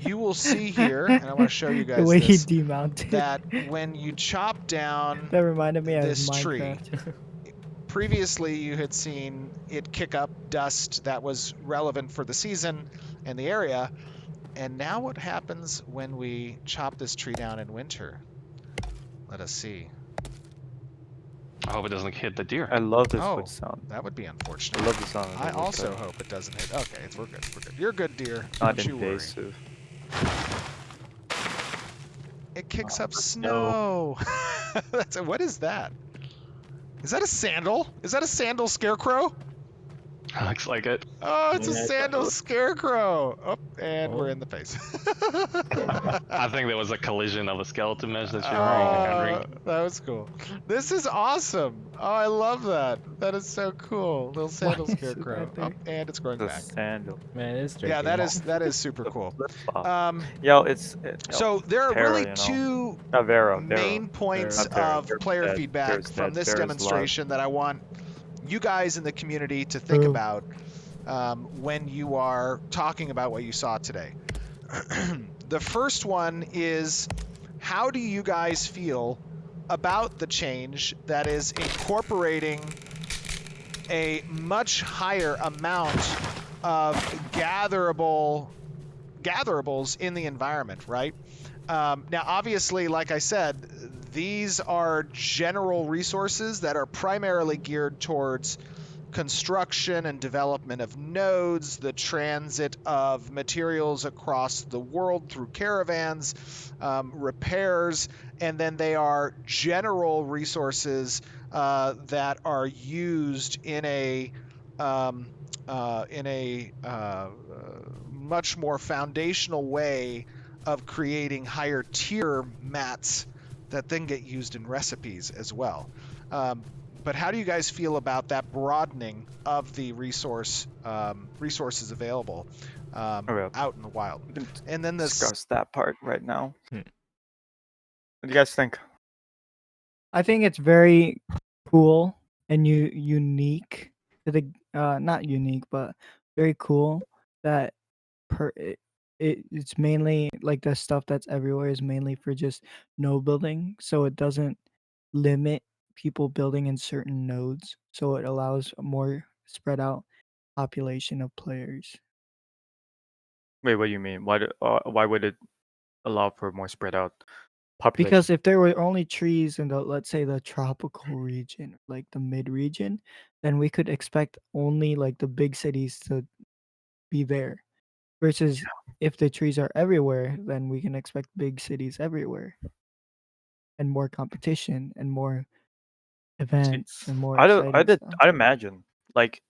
you will see here, and I want to show you guys The way he this, demounted. that when you chop down That reminded me of this tree, Minecraft. previously you had seen it kick up dust that was relevant for the season and the area, and now what happens when we chop this tree down in winter? Let us see. I hope it doesn't hit the deer. I love this Oh. wood sound. That would be unfortunate. I love the sound. of I the wood also sound. hope it doesn't hit. Okay, we're good. We're good. You're good, deer. Not Don't you worry. invasive. It kicks up the snow. What is that? Is that a sandal? Is that a sandal scarecrow? Looks like it. Oh, it's a Yeah, sandal that scarecrow. Oh, and we're Oh. in the face. I think there was a collision of a skeleton mesh that you're wearing, Henry. That was cool. This is awesome. Oh, I love that. That is so cool. Little sandal is it scarecrow. right there? Oh, and it's growing The back. sandal. Man, it's tricky. Yeah, that is super cool. Flip-flop. Yo, Yo, so there are Terra, really you know. two Vera. main points Not Terra, of Terra's player dead. feedback Terra's from dead. this Terra's demonstration that I want you guys in the community to think Ooh. about when you are talking about what you saw today. The first one is, how do you guys feel about the change that is incorporating a much higher amount of gatherable gatherables in the environment, right? Now, obviously, like I said, these are general resources that are primarily geared towards construction and development of nodes, the transit of materials across the world through caravans, repairs, and then they are general resources that are used in a much more foundational way of creating higher tier mats that then get used in recipes as well. But how do you guys feel about that broadening of the resources available Okay, out in the wild? we can And then this, discuss that part right now. Hmm. What do you guys think? I think it's very cool and unique to the not unique but very cool that it's mainly like the stuff that's everywhere is mainly for just node building, so it doesn't limit people building in certain nodes, so it allows a more spread out population of players. Wait, what do you mean? Why would it allow for more spread out population? Because if there were only trees in the, let's say, the tropical region, like the mid region, then we could expect only like the big cities to be there. Versus if the trees are everywhere, then we can expect big cities everywhere and more competition and more See, events and more exciting stuff. I'd imagine like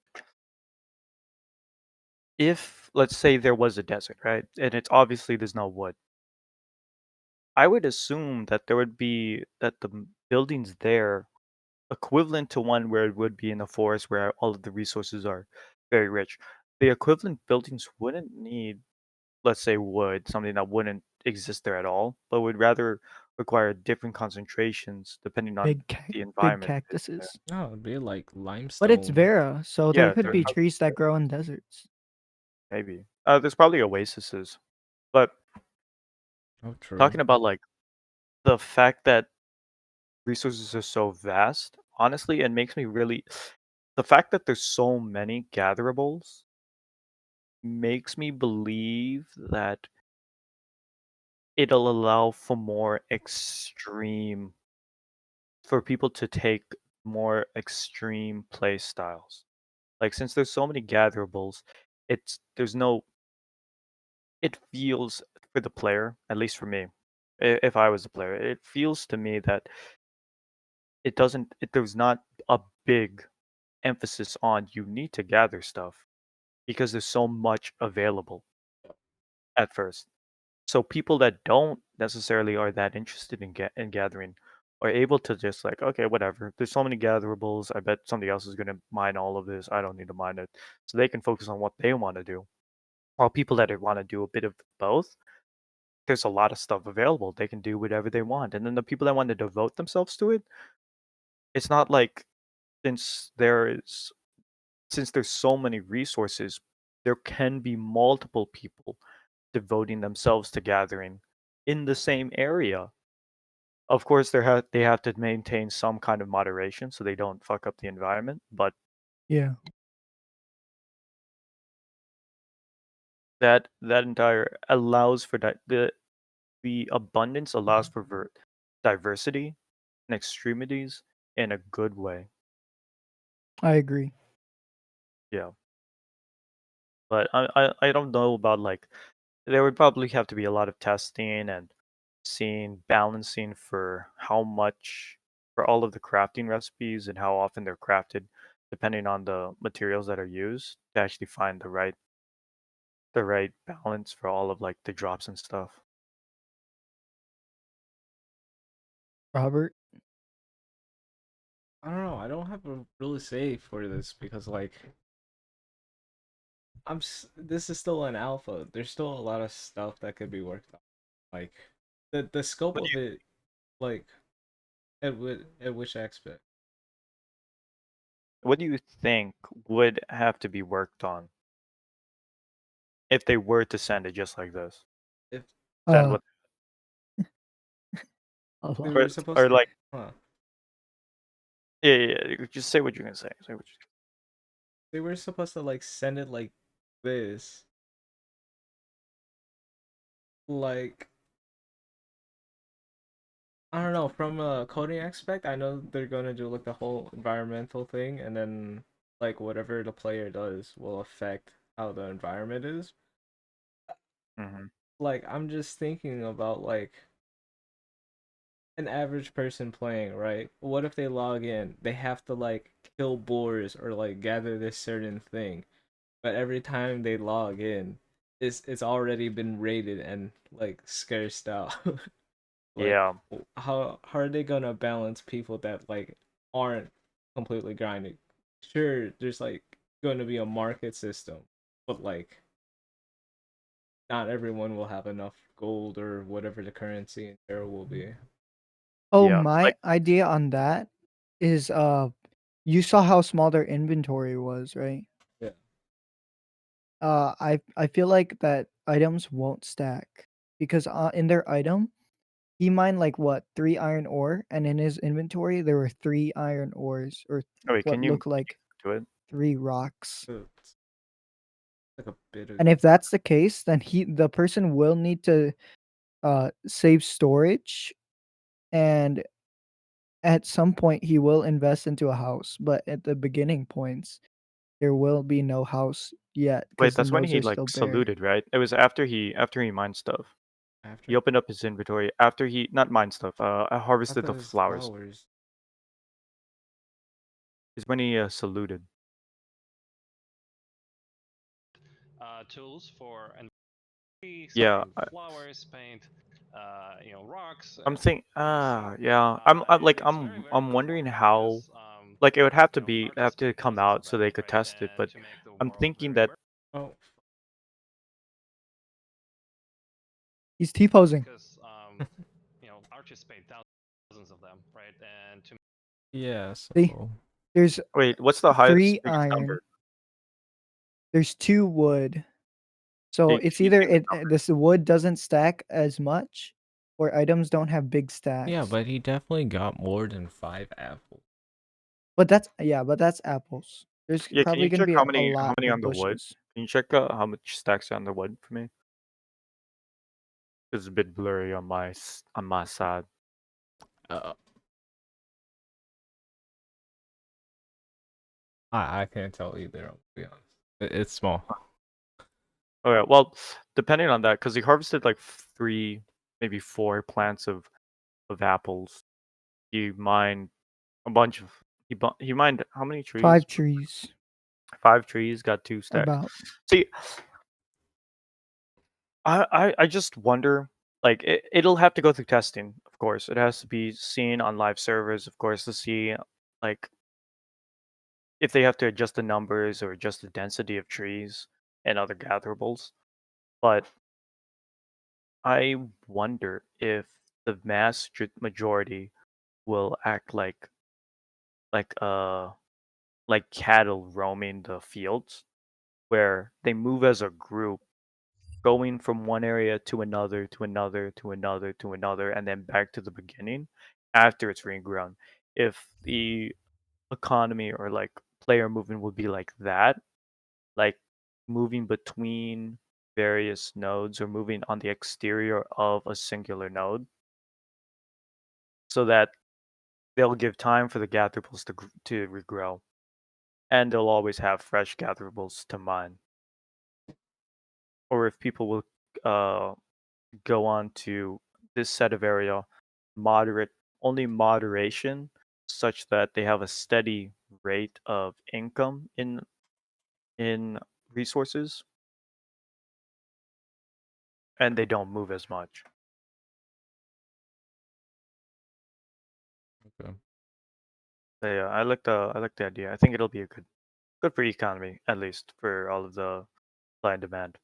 if let's say there was a desert, right? And it's obviously there's no wood. I would assume that there would be that the buildings there equivalent to one where it would be in a forest where all of the resources are very rich. The equivalent buildings wouldn't need, let's say, wood, something that wouldn't exist there at all, but would rather require different concentrations depending on the Big environment it is there. cactuses. No, it'd be like limestone. But it's Vera, so there Yeah, could there be has trees that grow in deserts. maybe. There's probably oases, but Oh, true. talking about like the fact that resources are so vast, honestly, it makes me really the fact that there's so many gatherables makes me believe that it'll allow for more extreme for people to take more extreme play styles. Like since there's so many gatherables, there's no it feels for the player, at least for me, if I was a player, it feels to me that there's not a big emphasis on you need to gather stuff because there's so much available at first. So people that don't necessarily are that interested in gathering are able to just like, okay, whatever. There's so many gatherables. I bet somebody else is gonna mine all of this. I don't need to mine it. So they can focus on what they want to do. While people that want to do a bit of both, there's a lot of stuff available. They can do whatever they want. And then the people that want to devote themselves to it, it's not like since there is since there's so many resources, there can be multiple people devoting themselves to gathering in the same area. Of course, they have to maintain some kind of moderation so they don't fuck up the environment. But Yeah. that entire allows for that the abundance allows for diversity and extremities in a good way. I agree. Yeah, but I don't know about like there would probably have to be a lot of testing and seeing balancing for how much for all of the crafting recipes and how often they're crafted depending on the materials that are used to actually find the right balance for all of like the drops and stuff. Robert? I don't know. I don't have a really say for this because like this is still an alpha. There's still a lot of stuff that could be worked on. Like the scope What of it, like at which aspect? what do you think would have to be worked on if they were to send it just like this? understand Uh, what Allah. They or, were supposed or to. like Huh. yeah. Just say what you're gonna say. Say what you They were supposed to like send it like this. Like I don't know, from a coding aspect, I know they're gonna do like the whole environmental thing, and then like whatever the player does will affect how the environment is. hmm Like I'm just thinking about like an average person playing, right? What if they log in? They have to like kill boars or like gather this certain thing, but every time they log in, it's already been raided and like scarced out. Like, Yeah. how are they gonna balance people that like aren't completely grinding? Sure, there's like going to be a market system, but like not everyone will have enough gold or whatever the currency in there will be. Oh, Yeah. my Like idea on that is you saw how small their inventory was, right? Yeah. I feel like that items won't stack because in their item he mined like what 3 iron ore, and in his inventory there were 3 iron ores or oh wait, what can you look like do it? 3 rocks. So it's like a bit of And if that's the case, then the person will need to save storage, and at some point he will invest into a house, but at the beginning points there will be no house yet Wait, because the that's when nodes he are like still bare. saluted, right? It was after he mined stuff. after. He opened up his inventory after he not mined stuff. I Harvested thought the it was flowers. flowers. Is when he saluted. Tools for and Yeah, flowers, paint, rocks. I'm thinking. Yeah. I'm wondering how. Because, Like it would have to artists have to paint come thousands out of so them, they could right? test it. And But to make the I'm world thinking very that Oh, He's T-posing. because artists paint thousands of them, right? And to yeah. See? So There's wait, what's the highest 3 biggest iron. number? There's 2 wood. So Can it's you either say the this wood doesn't stack as much, or items don't have big stacks. yeah, but he definitely got more than 5 apples. But that's apples. There's Yeah, can probably you gonna check be how a many lot on of the wood? bushes. Can you check how much stacks are on the wood for me? It's a bit blurry on my side. Uh, I can't tell either. I'll be honest. It's small. Okay, well, depending on that, because he harvested like 3, maybe 4 plants of apples. He mined a bunch of. He mined how many trees? 5 trees 5 trees, got 2 stacks. about. See, I just wonder, like it'll have to go through testing, of course. It has to be seen on live servers, of course, to see like if they have to adjust the numbers or adjust the density of trees and other gatherables. But I wonder if the majority will act like uh like cattle roaming the fields, where they move as a group, going from one area to another, to another, to another, to another, and then back to the beginning after it's regrown. If the economy or like player movement would be like that, like moving between various nodes or moving on the exterior of a singular node, so that they'll give time for the gatherables to regrow, and they'll always have fresh gatherables to mine. Or if people will go on to this set of area only moderation, such that they have a steady rate of income in resources, and they don't move as much. Okay. But yeah, I like the idea. I think it'll be a good for economy, at least for all of the supply and demand.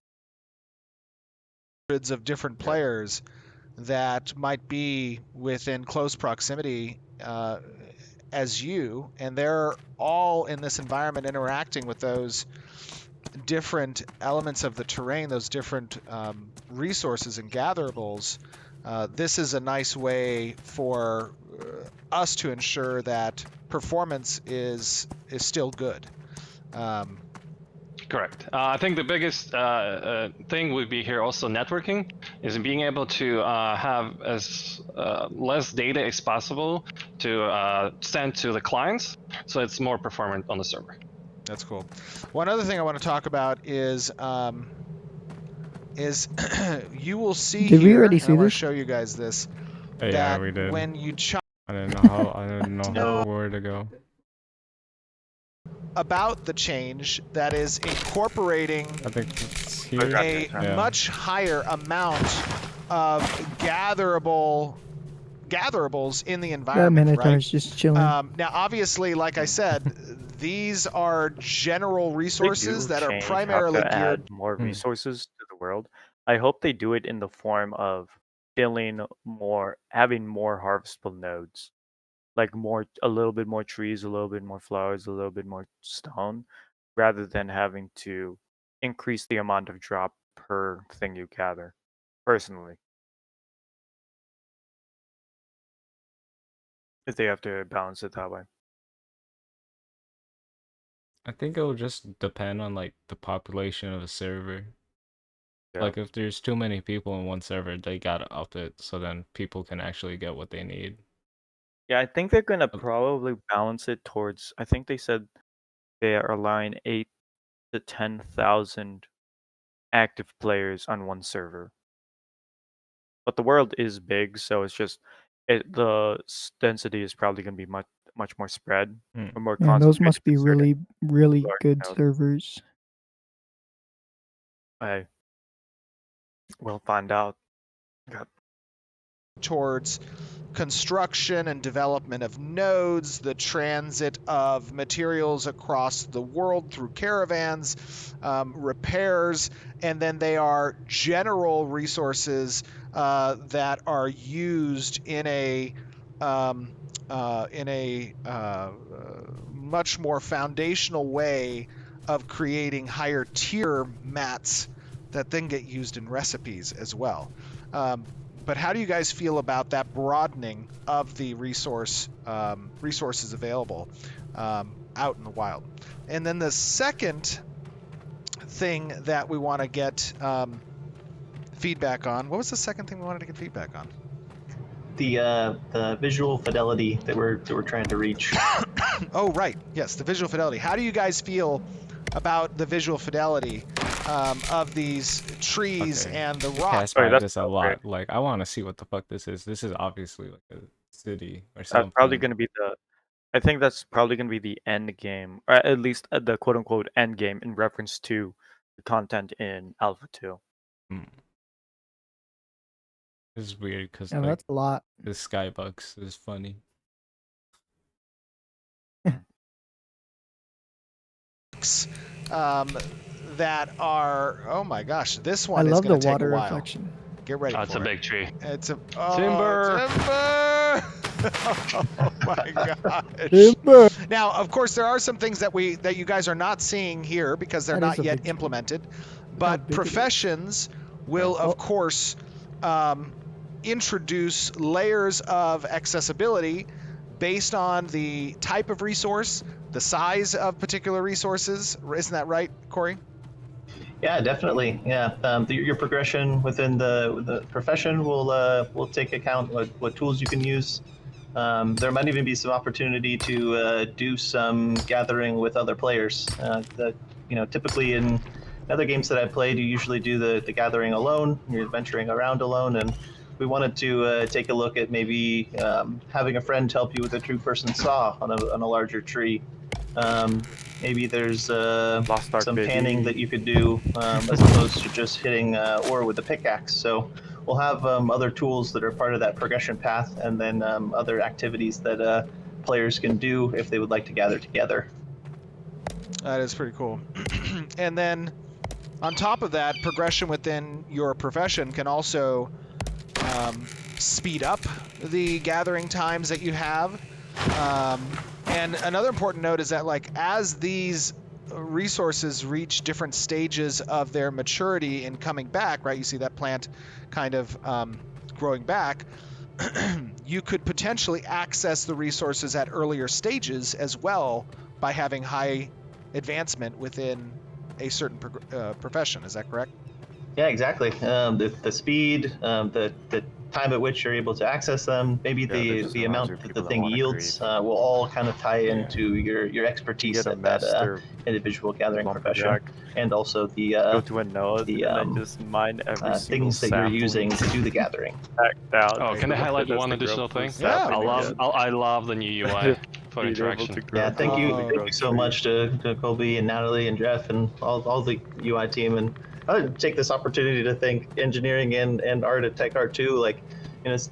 Hundreds of different players that might be within close proximity as you, and they're all in this environment interacting with those different elements of the terrain, those different resources and gatherables, this is a nice way for us to ensure that performance is still good. Correct. I think the biggest thing would be here also networking, is being able to have as less data as possible to send to the clients, so it's more performant on the server. That's cool. One other thing I want to talk about is you will see Did we here, already and I see want to this? show you guys this, Yeah, that we did. when you chop I didn't know where to go. about the change that is incorporating I think it's here. a Yeah. much higher amount of gatherable gatherable in the That environment, Minotaur right? is just chilling. Now, obviously, like I said, these are general They resources do that are change how primarily to geared. add more Hmm. resources to the world. I hope they do it in the form of filling more, having more harvestable nodes, like a little bit more trees, a little bit more flowers, a little bit more stone, rather than having to increase the amount of drop per thing you gather. Personally, if they have to balance it that way. I think it will just depend on like the population of the server. Yeah. Like if there's too many people in one server, they gotta up it so then people can actually get what they need. Yeah, I think they're gonna Okay. probably balance it towards. I think they said they are allowing 8 to 10,000 active players on one server. But the world is big, so it's just density is probably gonna be much more spread or more Man, those concentrated must be in certain really large good nodes. servers. Hey, we'll find out. Got Towards construction and development of nodes, the transit of materials across the world through caravans, repairs, and then they are general resources that are used in a much more foundational way of creating higher tier mats that then get used in recipes as well. But how do you guys feel about that broadening of the resources available out in the wild? And then the second thing that we want to get feedback on. What was the second thing we wanted to get feedback on? The visual fidelity that we're trying to reach. Oh, right. Yes, the visual fidelity. How do you guys feel about the visual fidelity of these trees Okay. and the We rocks? pass Sorry, by that's this a not lot. great. Like I want to see what the fuck this is. This is obviously like a city or That's something. probably gonna be the. I think that's probably gonna be the end game, or at least the quote unquote end game in reference to the content in Alpha 2. This is weird because Yeah, like that's a lot. the skybucks is funny. That are, oh my gosh, this I one is love the going to take water a while. reflection. Get ready It's for a it. big tree. It's a Timber. Timber! Oh my gosh. Timber! Now, of course, there are some things that you guys are not seeing here because they're That is not a yet big tree. implemented. How But big it is. professions will, of Oh. course, introduce layers of accessibility based on the type of resource, the size of particular resources. Isn't that right, Corey? Yeah, definitely. Yeah, your progression within the profession will take account what tools you can use. There might even be some opportunity to do some gathering with other players. Typically in other games that I played, you usually do the gathering alone. You're venturing around alone, and we wanted to take a look at maybe having a friend help you with a two-person saw on a larger tree. Maybe there's Lost Ark, some baby. panning that you could do as opposed to just hitting ore with a pickaxe. So we'll have other tools that are part of that progression path, and then other activities that players can do if they would like to gather together. That is pretty cool. And then on top of that, progression within your profession can also speed up the gathering times that you have. And another important note is that, like, as these resources reach different stages of their maturity in coming back, right? You see that plant kind of growing back. You could potentially access the resources at earlier stages as well by having high advancement within a certain profession. Is that correct? Yeah, exactly. The speed, the time at which you're able to access them, maybe Yeah, there's just the reminds amount me of that the people that thing wanna yields creep. will all kind of tie Yeah. into your expertise Get a at that master individual gathering profession, lumberjack, and also go to a node, the and then just mine every single things that you're sapling using to do the gathering. stacked down. Oh, can I so highlight it one doesn't grow additional full thing? Yeah, sapling please. again. I love the new UI for Being able interaction. to grow Yeah, thank you, fully thank grown you so tree. much to Colby and Natalie and Jeff and all the UI team. And I would take this opportunity to thank engineering and art at Tech Art too. Like,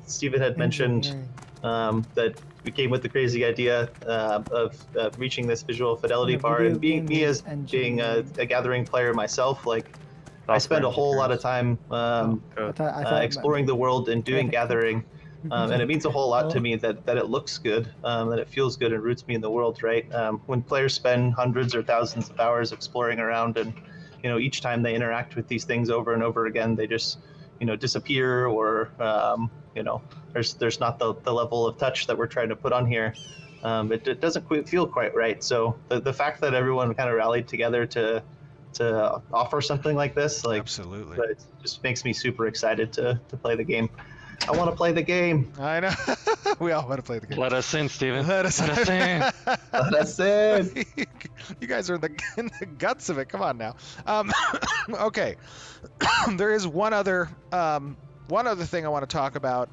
Stephen had mentioned Engineering. that we came with the crazy idea of reaching this visual fidelity In a bar, video and being game, me there's as being a gathering player myself, like I spend a Software whole lot of engineers. time I Good. thought it exploring the world and doing technical. gathering. And it means a whole lot to Oh. me that it looks good, that it feels good and roots me in the world, right? When players spend hundreds or thousands of hours exploring around, and each time they interact with these things over and over again, they just disappear, or there's not the level of touch that we're trying to put on here. It doesn't feel quite right. So the fact that everyone kind of rallied together to offer something like this, like, Absolutely. but it just makes me super excited to play the game. I want to play the game. I know. We all want to play the game. Let us in, Steven. Let us in. That's it. You guys are in the guts of it. Come on now. Okay. There is one other thing I want to talk about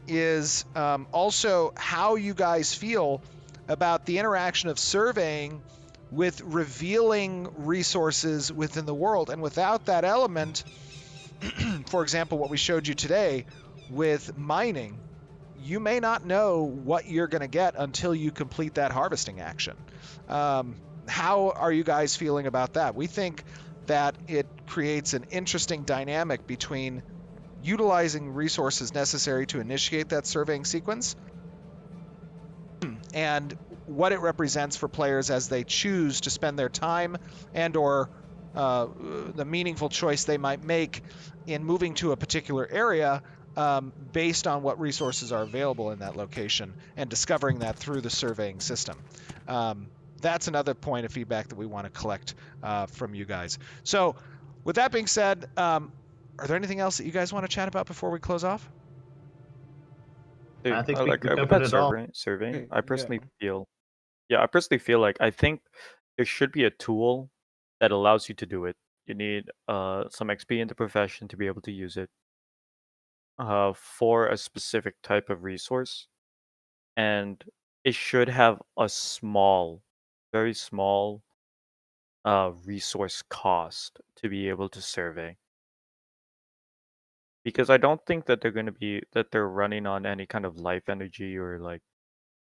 is also how you guys feel about the interaction of surveying with revealing resources within the world. And without that element, for example, what we showed you today with mining, you may not know what you're going to get until you complete that harvesting action. How are you guys feeling about that? We think that it creates an interesting dynamic between utilizing resources necessary to initiate that surveying sequence and what it represents for players as they choose to spend their time and or the meaningful choice they might make in moving to a particular area based on what resources are available in that location and discovering that through the surveying system. That's another point of feedback that we want to collect from you guys. So with that being said, are there anything else that you guys want to chat about before we close off? I think we with covered that it all. surveying, I Yeah. personally feel like I think there should be a tool that allows you to do it. You need some XP in the profession to be able to use it for a specific type of resource, and it should have a very small resource cost to be able to survey. Because I don't think that they're running on any kind of life energy or like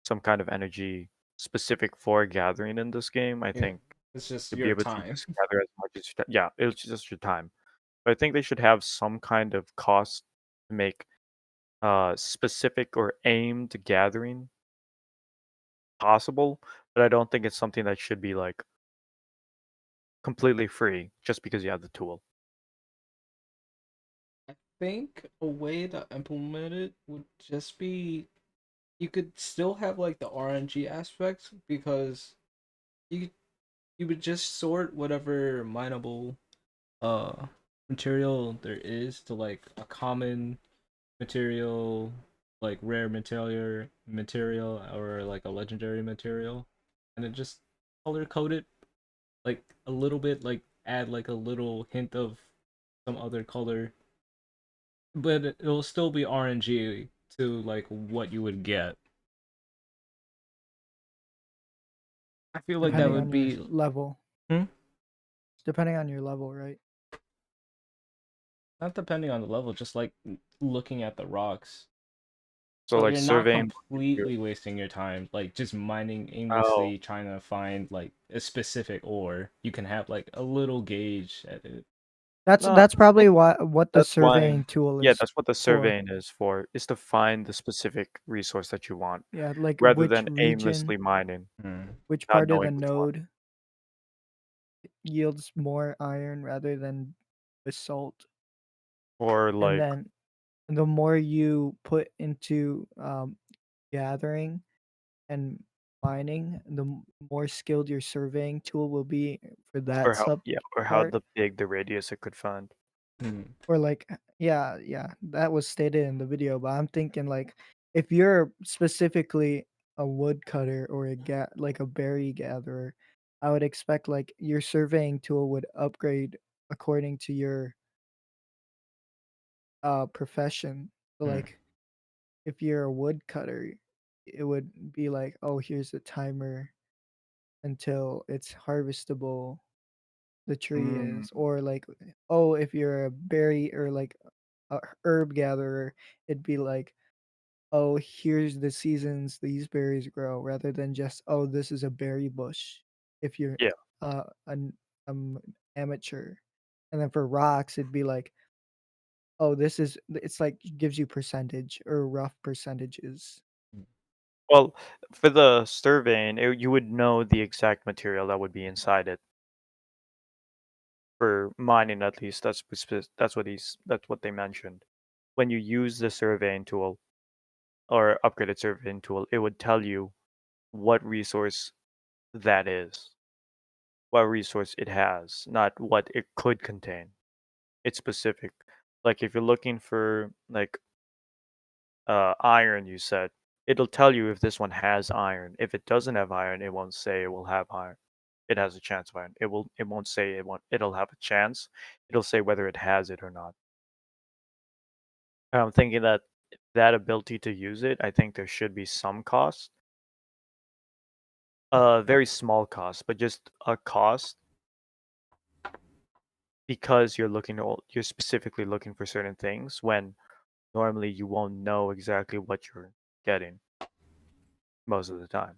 some kind of energy specific for gathering in this game. I Yeah. think It's just to be your able to time. just gather as much as it's just your time. But I think they should have some kind of cost to make specific or aimed gathering possible. But I don't think it's something that should be like completely free just because you have the tool. I think a way to implement it would just be you could still have like the RNG aspects because you would just sort whatever mineable material there is to like a common material, like rare material or like a legendary material, and then just color code it like a little bit, like add like a little hint of some other color, but it'll still be RNG to like what you would get. I feel like that Depending would on be your level. Hmm? Depending on your level, right? not depending on the level, just like looking at the rocks. So like you're surveying not completely wasting your time, like just mining Oh. aimlessly, trying to find like a specific ore. You can have like a little gauge at it. No, That's probably what the that's why surveying tool yeah, is that's what the for. surveying is for, is to find the specific resource that you want Yeah, like rather which than region, aimlessly mining, which not part of the knowing which one. node. yields more iron rather than basalt. Or And like, then the more you put into gathering and mining, the more skilled your surveying tool will be for that sub or how part. big the radius it could find. Or like, yeah, that was stated in the video, but I'm thinking like if you're specifically a woodcutter or like a berry gatherer, I would expect like your surveying tool would upgrade according to your profession. So like if you're a woodcutter, it would be like, oh, here's the timer until it's harvestable, the tree Mm, is. Or like, oh, if you're a berry or like a herb gatherer, it'd be like, oh, here's the seasons these berries grow, rather than just, oh, this is a berry bush. If you're yeah. an amateur, and then for rocks, it'd be like, oh, this is, it's like gives you percentage or rough percentages. Well, for the surveying, you would know the exact material that would be inside it. For mining, at least, that's what they mentioned. When you use the surveying tool or upgraded surveying tool, it would tell you what resource that is, what resource it has, not what it could contain. It's specific. Like if you're looking for like iron, you said it'll tell you if this one has iron. If it doesn't have iron, it won't say it will have iron. It has a chance of iron. It won't say it won't. It'll have a chance. It'll say whether it has it or not. I'm thinking that that ability to use it, I think there should be some cost. Very small cost, but just a cost because you're specifically looking for certain things when normally you won't know exactly what you're getting most of the time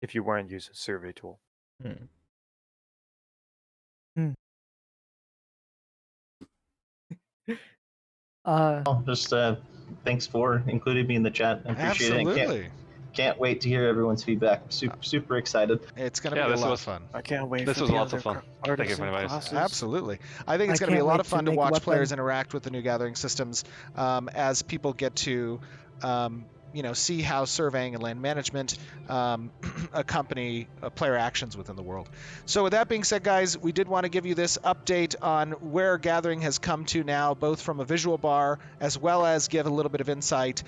if you weren't using a survey tool. Hmm. Uh, Oh, just thanks for including me in the chat. I appreciate it. And Absolutely. can't wait to hear everyone's feedback. Super excited. It's going to Yeah, be a this lot of was fun. I can't wait This for was the lots of other fun. Thank you for artisan inviting us. classes. Absolutely. I think it's I going to be a can't lot wait of to fun to make watch weapon. players interact with the new gathering systems as people get to, see how surveying and land management accompany player actions within the world. So with that being said, guys, we did want to give you this update on where gathering has come to now, both from a visual bar as well as give a little bit of insight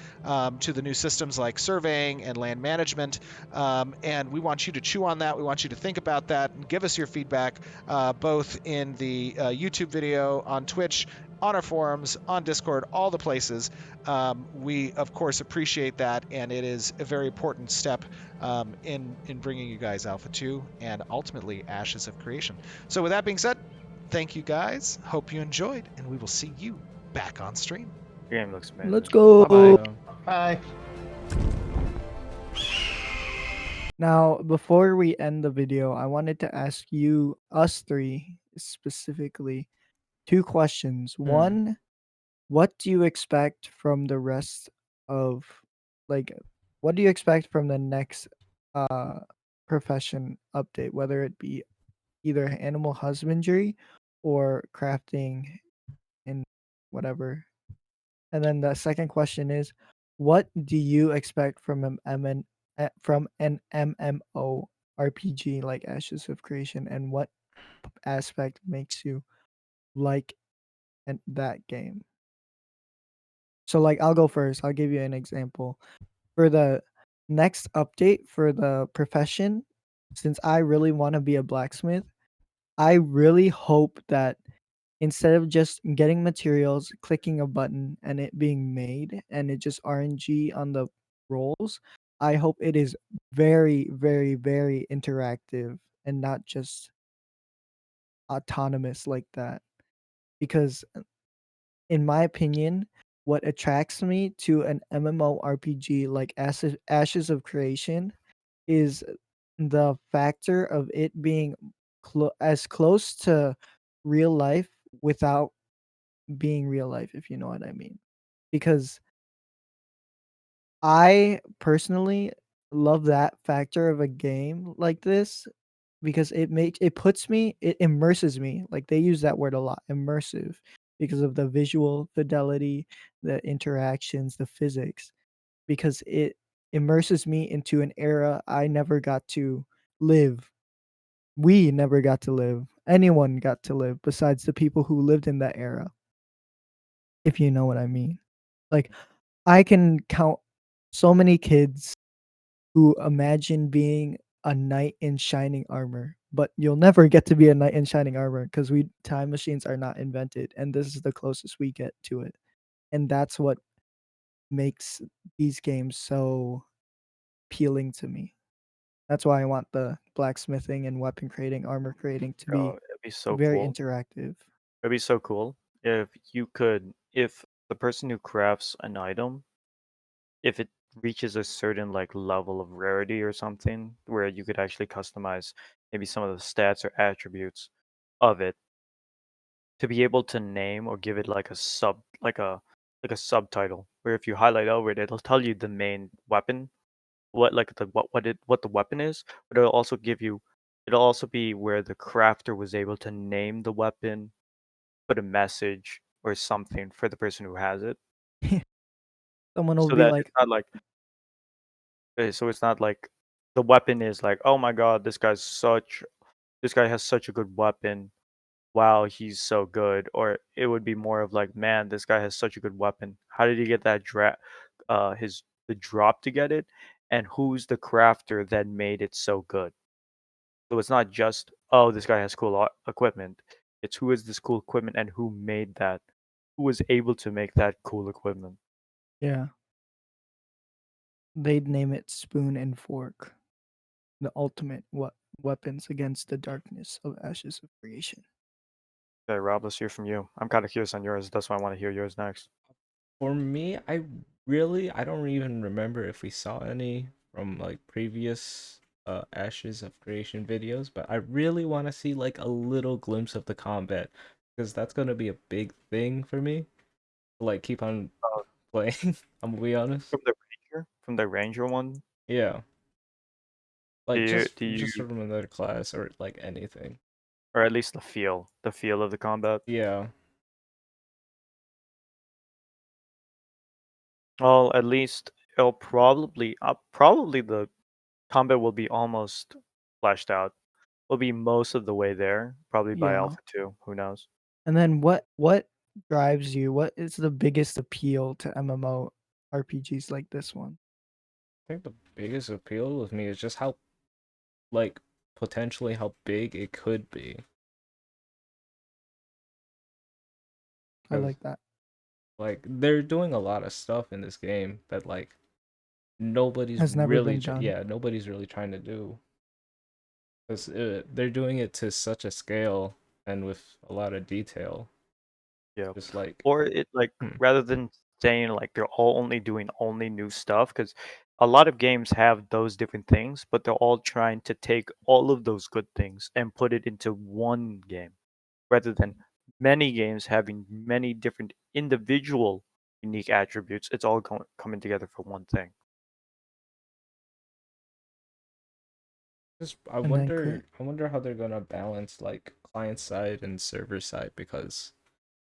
to the new systems like surveying and land management. And we want you to chew on that. We want you to think about that and give us your feedback, both in the YouTube video, on Twitch, on our forums, on Discord, all the places. We, of course, appreciate that, and it is a very important step in bringing you guys Alpha 2 and ultimately Ashes of Creation. So with that being said, thank you guys. Hope you enjoyed, and we will see you back on stream. The game looks amazing. Let's go. Bye-bye. Bye. Now, before we end the video, I wanted to ask you, us three specifically, two questions. One, what do you expect from the rest of, like, what do you expect from the next profession update, whether it be either animal husbandry or crafting and whatever? And then the second question is, what do you expect from from an MMO RPG like Ashes of Creation, and what aspect makes you like that game? So like I'll go first. I'll give you an example. For the next update for the profession, since I really want to be a blacksmith, I really hope that instead of just getting materials, clicking a button and it being made and it just RNG on the rolls, I hope it is very, very, very interactive and not just autonomous like that. Because in my opinion, what attracts me to an MMORPG like Ashes of Creation is the factor of it being as close to real life without being real life, if you know what I mean. Because I personally love that factor of a game like this because it puts me, it immerses me. Like they use that word a lot, immersive, because of the visual fidelity, the interactions, the physics, because it immerses me into an era I never got to live. We never got to live. Anyone got to live besides the people who lived in that era, if you know what I mean. Like I can count so many kids who imagine being a knight in shining armor, but you'll never get to be a knight in shining armor because we time machines are not invented, and this is the closest we get to it. And that's what makes these games so appealing to me. That's why I want the blacksmithing and weapon creating, armor creating to Oh, be it'd be so very cool. interactive. It'd be so cool if the person who crafts an item, if it reaches a certain like level of rarity or something, where you could actually customize maybe some of the stats or attributes of it to be able to name or give it like a like a subtitle, where if you highlight over it, it'll tell you the main weapon, what the weapon is, but it'll also be where the crafter was able to name the weapon, put a message or something for the person who has it, Someone will so be that it's like, not like so it's not like the weapon is like, oh my god, this guy has such a good weapon. Wow, he's so good. Or it would be more of like, man, this guy has such a good weapon. How did he get that the drop to get it? And who's the crafter that made it so good? So it's not just, oh, this guy has cool equipment. It's who is this cool equipment and who made that? Who was able to make that cool equipment? yeah, they'd name it Spoon and Fork, the ultimate weapons against the darkness of ashes of creation. Okay, Rob, let's hear from you. I'm kind of curious on yours. That's why I want to hear yours next. For me, I don't even remember if we saw any from like previous Ashes of Creation videos, but I really want to see like a little glimpse of the combat because that's gonna be a big thing for me. To, like keep on Uh, playing. I'm gonna be honest. from the Ranger one, Yeah, like do just you, from another class or like anything. or at least the feel of the combat? Yeah, Well, at least probably the combat will be almost fleshed out. Will be most of the way there, probably by Yeah. Alpha 2. Who knows? And then what drives you? What is the biggest appeal to MMO RPGs like this one? I think the biggest appeal with me is just how like potentially how big it could be. I 'Cause, like that. like they're doing a lot of stuff in this game that like nobody's Has never really been done. nobody's really trying to do because they're doing it to such a scale and with a lot of detail. Yeah. Just like Or it like hmm, rather than saying like they're all only doing only new stuff, because a lot of games have those different things, but they're all trying to take all of those good things and put it into one game, rather than many games having many different individual unique attributes. It's all coming together for one thing. just And then I wonder how they're gonna balance like client side and server side because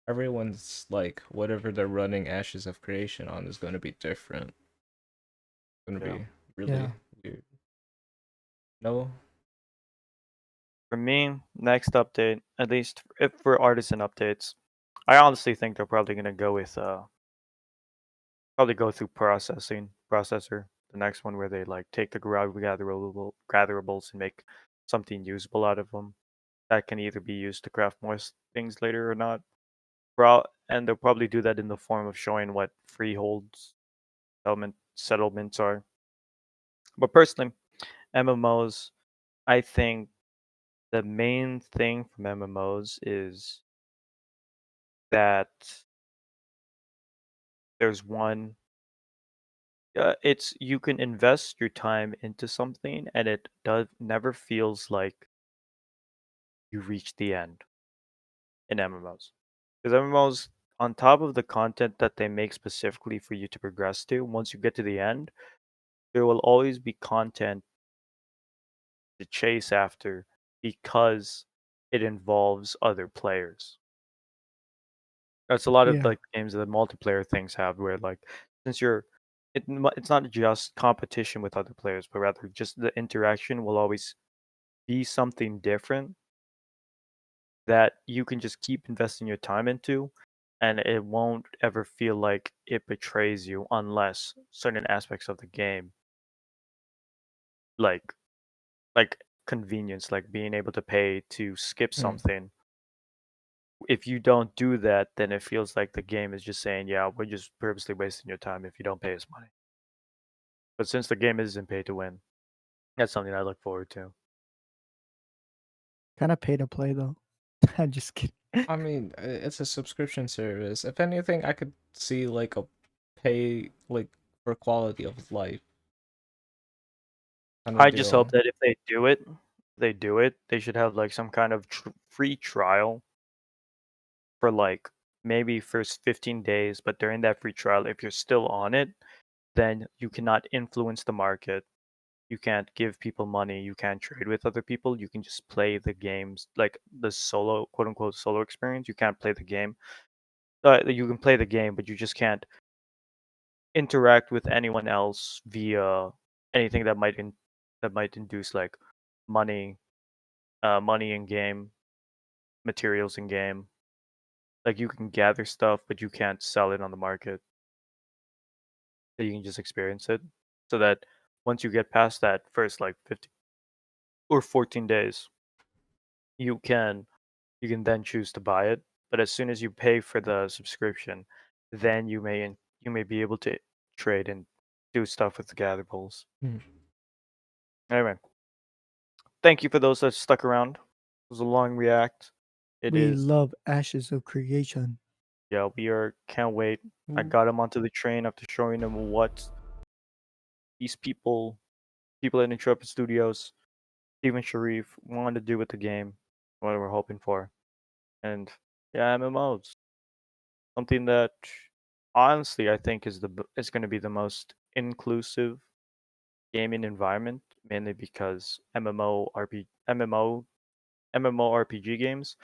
everyone's like whatever they're running Ashes of Creation on is gonna be different. It's gonna Yeah. be yeah. really weird. No, For me, next update, at least if for artisan updates, I honestly think they're probably gonna go with probably go through processor, the next one where they like take the gatherables and make something usable out of them that can either be used to craft more things later or not. And they'll probably do that in the form of showing what freeholds settlements are. But personally, MMOs, I think the main thing from MMOs is that there's one it's you can invest your time into something and it does never feels like you reach the end in MMOs. Because MMOs, on top of the content that they make specifically for you to progress to, once you get to the end, there will always be content to chase after because it involves other players. That's a lot of Yeah. like games that multiplayer things have, where like since it's not just competition with other players, but rather just the interaction will always be something different that you can just keep investing your time into, and it won't ever feel like it betrays you unless certain aspects of the game, like like convenience, like being able to pay to skip something. If you don't do that, then it feels like the game is just saying, "Yeah, we're just purposely wasting your time if you don't pay us money." But since the game isn't pay to win, that's something I look forward to. Kind of pay to play though. I'm just kidding. I mean, it's a subscription service. If anything, I could see like a pay like for quality of life kind of I just hope deal. that if they do it, they should have like some kind of free trial for like maybe first 15 days, but during that free trial, if you're still on it, then you cannot influence the market. You can't give people money. You can't trade with other people. You can just play the games, like the solo, quote unquote, solo experience. You can't play the game. You can play the game, but you just can't interact with anyone else via anything that might induce like money, money in game, materials in game. Like you can gather stuff, but you can't sell it on the market. So you can just experience it. So that once you get past that first like 50 or 14 days, you can you can then choose to buy it. But as soon as you pay for the subscription, then you may be able to trade and do stuff with the gatherables. Hmm. Anyway, thank you for those that stuck around. It was a long react. It We is. love Ashes of Creation. Yeah, we are. Can't wait. I Mm. got him onto the train after showing him what these people at Intrepid Studios, Steven Sharif, wanted to do with the game, what we're hoping for. And yeah, MMOs. Something that honestly I think is going to be the most inclusive gaming environment, mainly because MMORPG games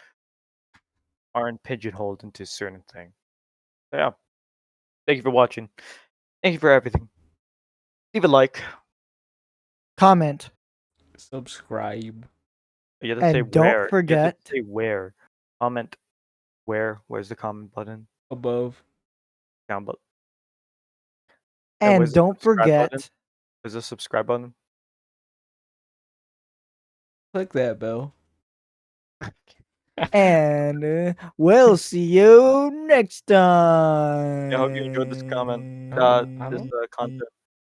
aren't pigeonholed into a certain thing. So yeah, thank you for watching. Thank you for everything. Leave a like. Comment. Subscribe You have to say And don't where. You have to forget, say where. Comment where. Where's the comment button? above. Down button. and Where's the don't subscribe button? forget, Where's the subscribe button? Click that bell. and we'll see you next time. I hope you enjoyed this comment. I This don't- content.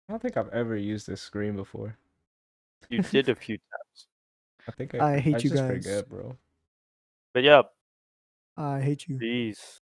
I don't think I've ever used this screen before. You did a few times. I think I hate you just guys. forget, bro. But yeah, I hate you. peace.